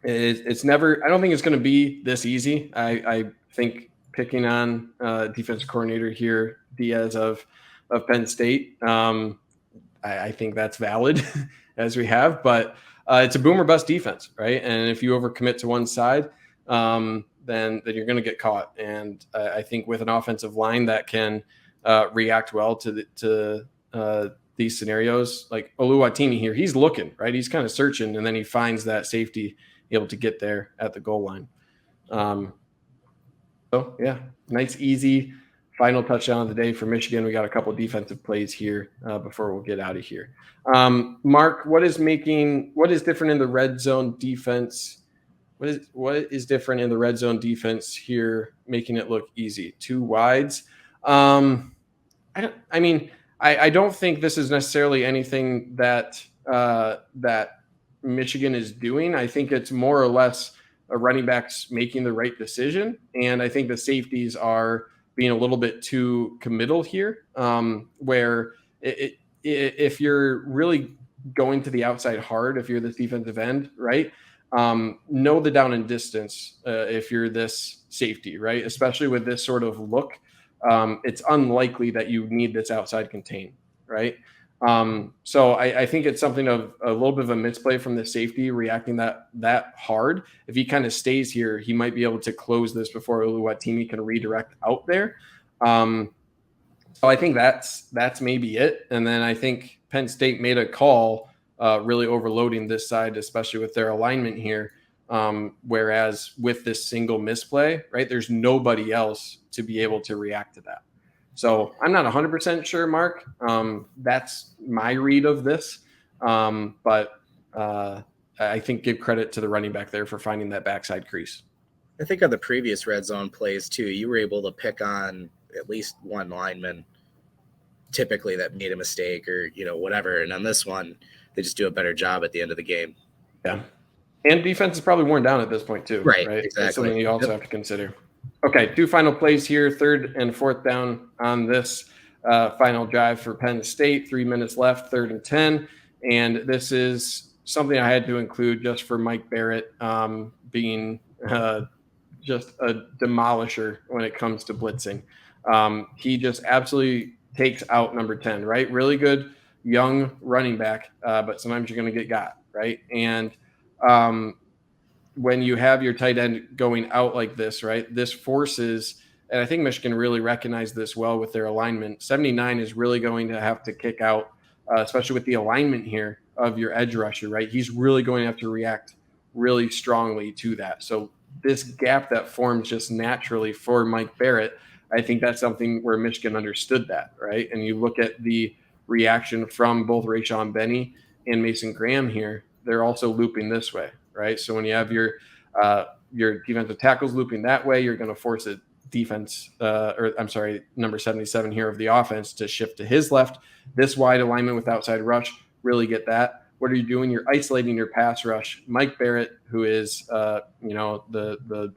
it's never. I don't think it's going to be this easy. I think picking on defensive coordinator here, Diaz of Penn State. I think that's valid as we have, but it's a boom or bust defense, right? And if you overcommit to one side, then you're going to get caught. And I think with an offensive line that can react well to these scenarios, like Oluwatimi here, he's looking, right? He's kind of searching, and then he finds that safety able to get there at the goal line. So yeah, nice, easy final touchdown of the day for Michigan. We got a couple of defensive plays here before we'll get out of here. Mark, what is different in the red zone defense? What is different in the red zone defense here, making it look easy? 2 wides. I don't think this is necessarily anything that Michigan is doing. I think it's more or less a running back's making the right decision, and I think the safeties are being a little bit too committal here, where if you're really going to the outside hard, if you're this defensive end, right, know the down and distance if you're this safety, right, especially with this sort of look. It's unlikely that you need this outside contain, right? So I think it's something of a little bit of a misplay from the safety reacting that hard. If he kind of stays here, he might be able to close this before Oluwatimi can redirect out there. So I think that's maybe it. And then I think Penn State made a call really overloading this side, especially with their alignment here. Whereas with this single misplay, right, there's nobody else to be able to react to that. So I'm not 100% sure, Mark. That's my read of this. But I think give credit to the running back there for finding that backside crease. I think on the previous red zone plays too, you were able to pick on at least one lineman typically that made a mistake or, whatever. And on this one, they just do a better job at the end of the game. Yeah. And defense is probably worn down at this point too, Right? right? Exactly. That's something you also have to consider. Okay, 2 final plays here, 3rd and 4th down on this final drive for Penn State. 3 minutes left, 3rd and 10. And this is something I had to include just for Mike Barrett being just a demolisher when it comes to blitzing. He just absolutely takes out number 10, right? Really good young running back, but sometimes you're going to get got, right? And when you have your tight end going out like this, right, this forces, and I think Michigan really recognized this well with their alignment. 79 is really going to have to kick out, especially with the alignment here of your edge rusher, right? He's really going to have to react really strongly to that. So this gap that forms just naturally for Mike Barrett, I think that's something where Michigan understood that, right? And you look at the reaction from both Rayshon Benny and Mason Graham here, they're also looping this way, right? So when you have your defensive tackles looping that way, you're going to force a defense, number 77 here of the offense to shift to his left. This wide alignment with outside rush, really get that. What are you doing? You're isolating your pass rush. Mike Barrett, who is, the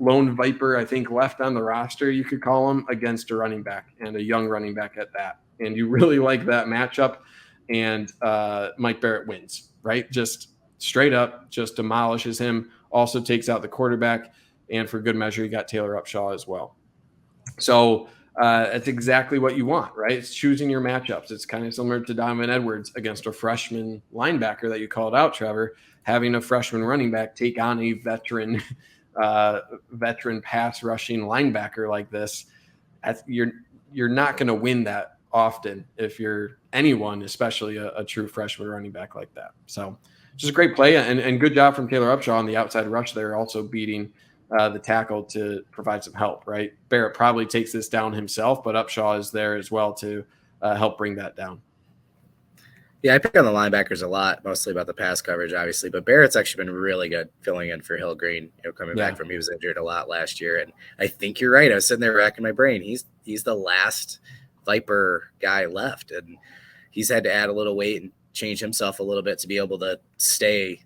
lone viper, I think, left on the roster, you could call him, against a running back, and a young running back at that. And you really like that matchup. And Mike Barrett wins, right? Just straight up, just demolishes him. Also takes out the quarterback. And for good measure, you got Taylor Upshaw as well. So that's exactly what you want, right? It's choosing your matchups. It's kind of similar to Donovan Edwards against a freshman linebacker that you called out, Trevor. Having a freshman running back take on a veteran pass rushing linebacker like this, you're not going to win that often if you're anyone, especially a true freshman running back like that. So just a great play, and good job from Taylor Upshaw on the outside rush there, also beating the tackle to provide some help, right? Barrett probably takes this down himself, but Upshaw is there as well to help bring that down. Yeah, I pick on the linebackers a lot, mostly about the pass coverage, obviously. But Barrett's actually been really good filling in for Hill Green, coming back from, he was injured a lot last year. And I think you're right. I was sitting there racking my brain. He's the last Viper guy left, and he's had to add a little weight and change himself a little bit to be able to stay,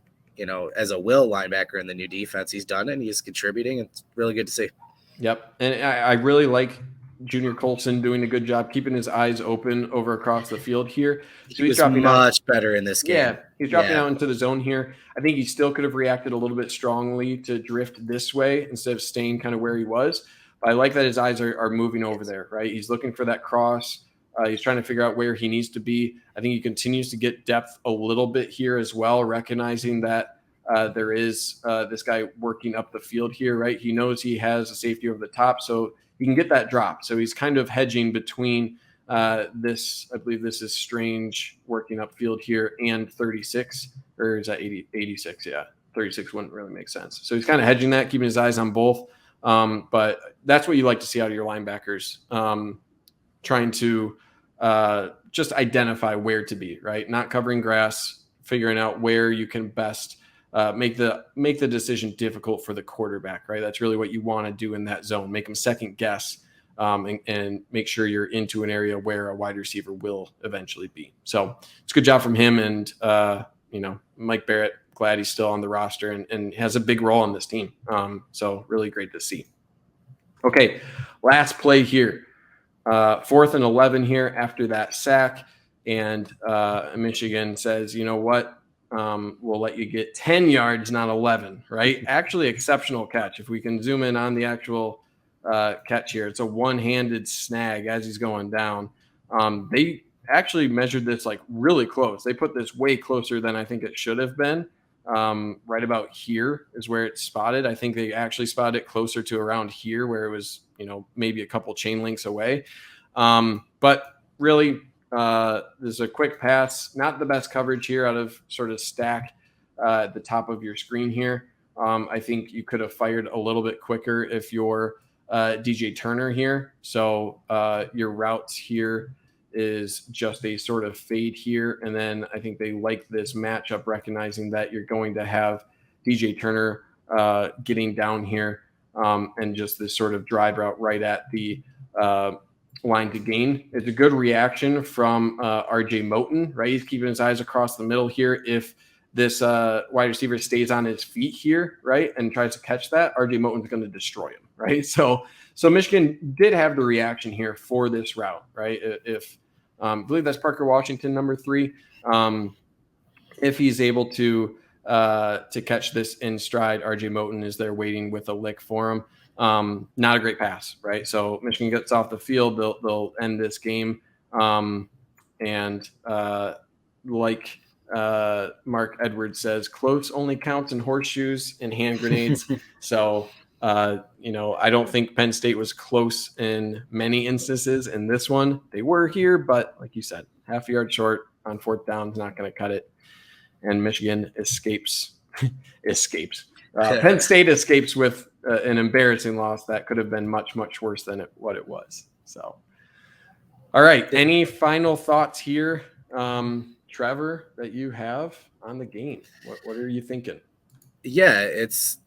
as a will linebacker in the new defense. He's done it, and he's contributing. It's really good to see. Yep. And I really like Junior Colson doing a good job keeping his eyes open over across the field here. So he's dropping much better in this game. Yeah, he's dropping out into the zone here. I think he still could have reacted a little bit strongly to drift this way instead of staying kind of where he was. But I like that his eyes are moving over there, right? He's looking for that cross. He's trying to figure out where he needs to be. I think he continues to get depth a little bit here as well, recognizing that there is this guy working up the field here, right? He knows he has a safety over the top, so he can get that drop. So he's kind of hedging between this, I believe this is Strange working upfield here, and 36, or is that 86? Yeah, 36 wouldn't really make sense. So he's kind of hedging that, keeping his eyes on both. But that's what you like to see out of your linebackers, trying to just identify where to be, right? Not covering grass, figuring out where you can best make the decision difficult for the quarterback, right? That's really what you want to do in that zone. Make them second guess and make sure you're into an area where a wide receiver will eventually be. So it's a good job from him. And, Mike Barrett, glad he's still on the roster and has a big role on this team. So really great to see. Okay, last play here. 4th and 11 here after that sack. And Michigan says, you know what? We'll let you get 10 yards, not 11, right? Actually, exceptional catch. If we can zoom in on the actual catch here, it's a one-handed snag as he's going down. They actually measured this like really close. They put this way closer than I think it should have been. Right about here is where it's spotted. I think they actually spotted it closer to around here where it was, maybe a couple chain links away. But really, there's a quick pass, not the best coverage here out of sort of stack at the top of your screen here. I think you could have fired a little bit quicker if you're DJ Turner here. So your routes here is just a sort of fade here. And then I think they like this matchup, recognizing that you're going to have DJ Turner getting down here and just this sort of drive route right at the line to gain. It's a good reaction from RJ Moten, right? He's keeping his eyes across the middle here. If this wide receiver stays on his feet here, right, and tries to catch that, RJ Moten's going to destroy him, right? So Michigan did have the reaction here for this route, right? If I believe that's Parker Washington, number 3. If he's able to catch this in stride, RJ Moten is there waiting with a lick for him. Not a great pass, right? So Michigan gets off the field, they'll end this game. And like Mark Edwards says, close only counts in horseshoes and hand grenades. So, I don't think Penn State was close in many instances in this one. They were here, but like you said, half a yard short on 4th down is not going to cut it. And Michigan escapes. Penn State escapes with an embarrassing loss that could have been much, much worse than what it was. So, all right. Any final thoughts here, Trevor, that you have on the game? What are you thinking? Yeah, it's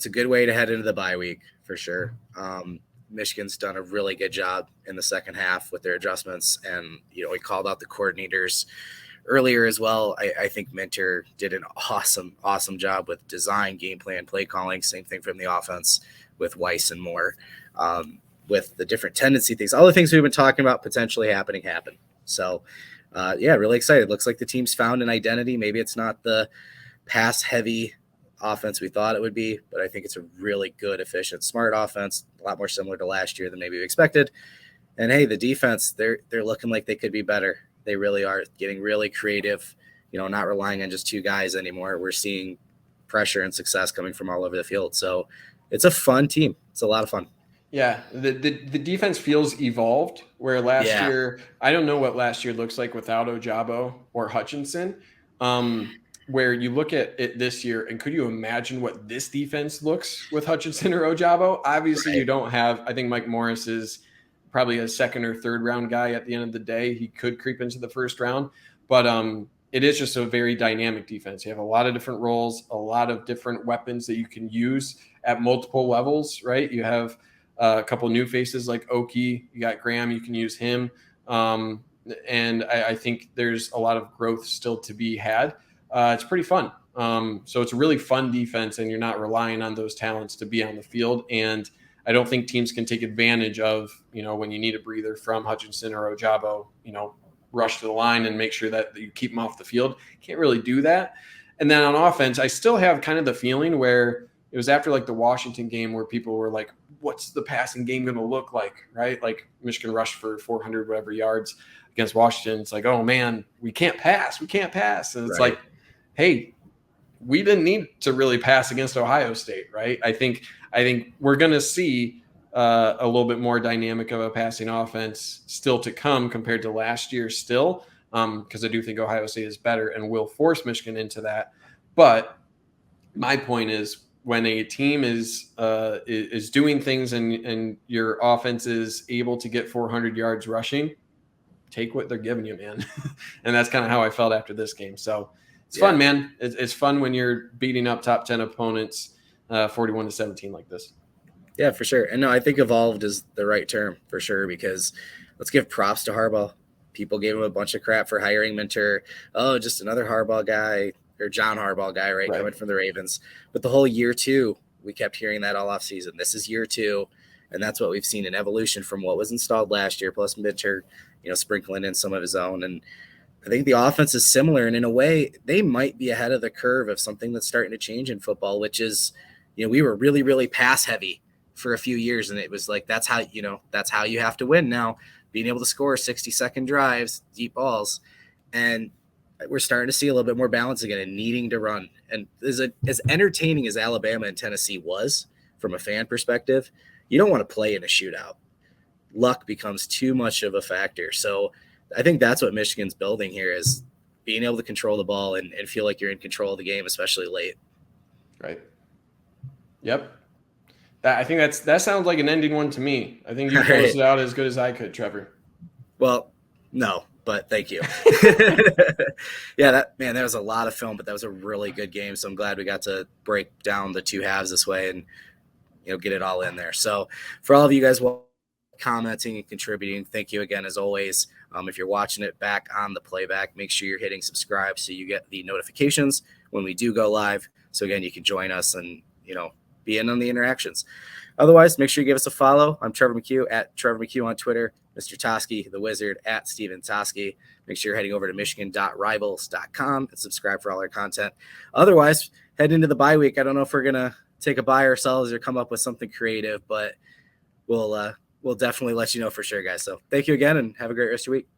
a good way to head into the bye week for sure. Michigan's done a really good job in the second half with their adjustments, and we called out the coordinators earlier as well. I think Minter did an awesome job with design, game plan, play calling. Same thing from the offense with Weiss and Moore, with the different tendency things. All the things we've been talking about potentially happen. So, really excited. Looks like the team's found an identity. Maybe it's not the pass-heavy offense we thought it would be, but I think it's a really good, efficient, smart offense, a lot more similar to last year than maybe we expected. And, hey, the defense, they're looking like they could be better. They really are getting really creative, not relying on just 2 guys anymore. We're seeing pressure and success coming from all over the field. So it's a fun team. It's a lot of fun. Yeah, the defense feels evolved, where last year, I don't know what last year looks like without Ojabo or Hutchinson, where you look at it this year, and could you imagine what this defense looks with Hutchinson or Ojabo? Obviously, You don't have – I think Mike Morris is – probably a 2nd or 3rd round guy at the end of the day. He could creep into the 1st round, but it is just a very dynamic defense. You have a lot of different roles, a lot of different weapons that you can use at multiple levels, right? You have a couple new faces like Oki. You got Graham. You can use him. And I think there's a lot of growth still to be had. It's pretty fun. So it's a really fun defense, and you're not relying on those talents to be on the field. And I don't think teams can take advantage of, when you need a breather from Hutchinson or Ojabo, rush to the line and make sure that you keep them off the field. Can't really do that. And then on offense, I still have kind of the feeling where it was after like the Washington game where people were like, what's the passing game going to look like, right? Like Michigan rushed for 400 whatever yards against Washington. It's like, oh man, we can't pass. And it's like, hey, we didn't need to really pass against Ohio State, right? I think we're going to see a little bit more dynamic of a passing offense still to come compared to last year still, because I do think Ohio State is better and will force Michigan into that. But my point is, when a team is doing things and your offense is able to get 400 yards rushing, take what they're giving you, man. And that's kind of how I felt after this game. So it's fun, man. It's fun when you're beating up top 10 opponents 41-17 like this. Yeah, for sure. And no, I think evolved is the right term for sure, because let's give props to Harbaugh. People gave him a bunch of crap for hiring Minter. Oh, just another Harbaugh guy, or John Harbaugh guy, right? Coming from the Ravens. But the whole year 2, we kept hearing that all off season. This is year 2. And that's what we've seen, an evolution from what was installed last year, plus Minter, sprinkling in some of his own. And I think the offense is similar, and in a way, they might be ahead of the curve of something that's starting to change in football, which is, we were really, really pass heavy for a few years, and it was like that's how you have to win now, being able to score 60-second drives, deep balls, and we're starting to see a little bit more balance again and needing to run. And as entertaining as Alabama and Tennessee was from a fan perspective, you don't want to play in a shootout. Luck becomes too much of a factor. So I think that's what Michigan's building here, is being able to control the ball and feel like you're in control of the game, especially late. Right. Yep. I think that sounds like an ending one to me. I think you closed it out as good as I could, Trevor. Well, no, but thank you. Yeah, that was a lot of film, but that was a really good game. So I'm glad we got to break down the 2 halves this way and get it all in there. So for all of you guys commenting and contributing, thank you again as always. If you're watching it back on the playback, make sure you're hitting subscribe so you get the notifications when we do go live. So again, you can join us and, be in on the interactions. Otherwise, make sure you give us a follow. I'm Trevor McCue at Trevor McCue on Twitter, Mr. Toski, the Wizard at Stephen Toski. Make sure you're heading over to michigan.rivals.com and subscribe for all our content. Otherwise, head into the bye week. I don't know if we're going to take a bye ourselves or come up with something creative, but we'll definitely let you know for sure, guys. So thank you again and have a great rest of your week.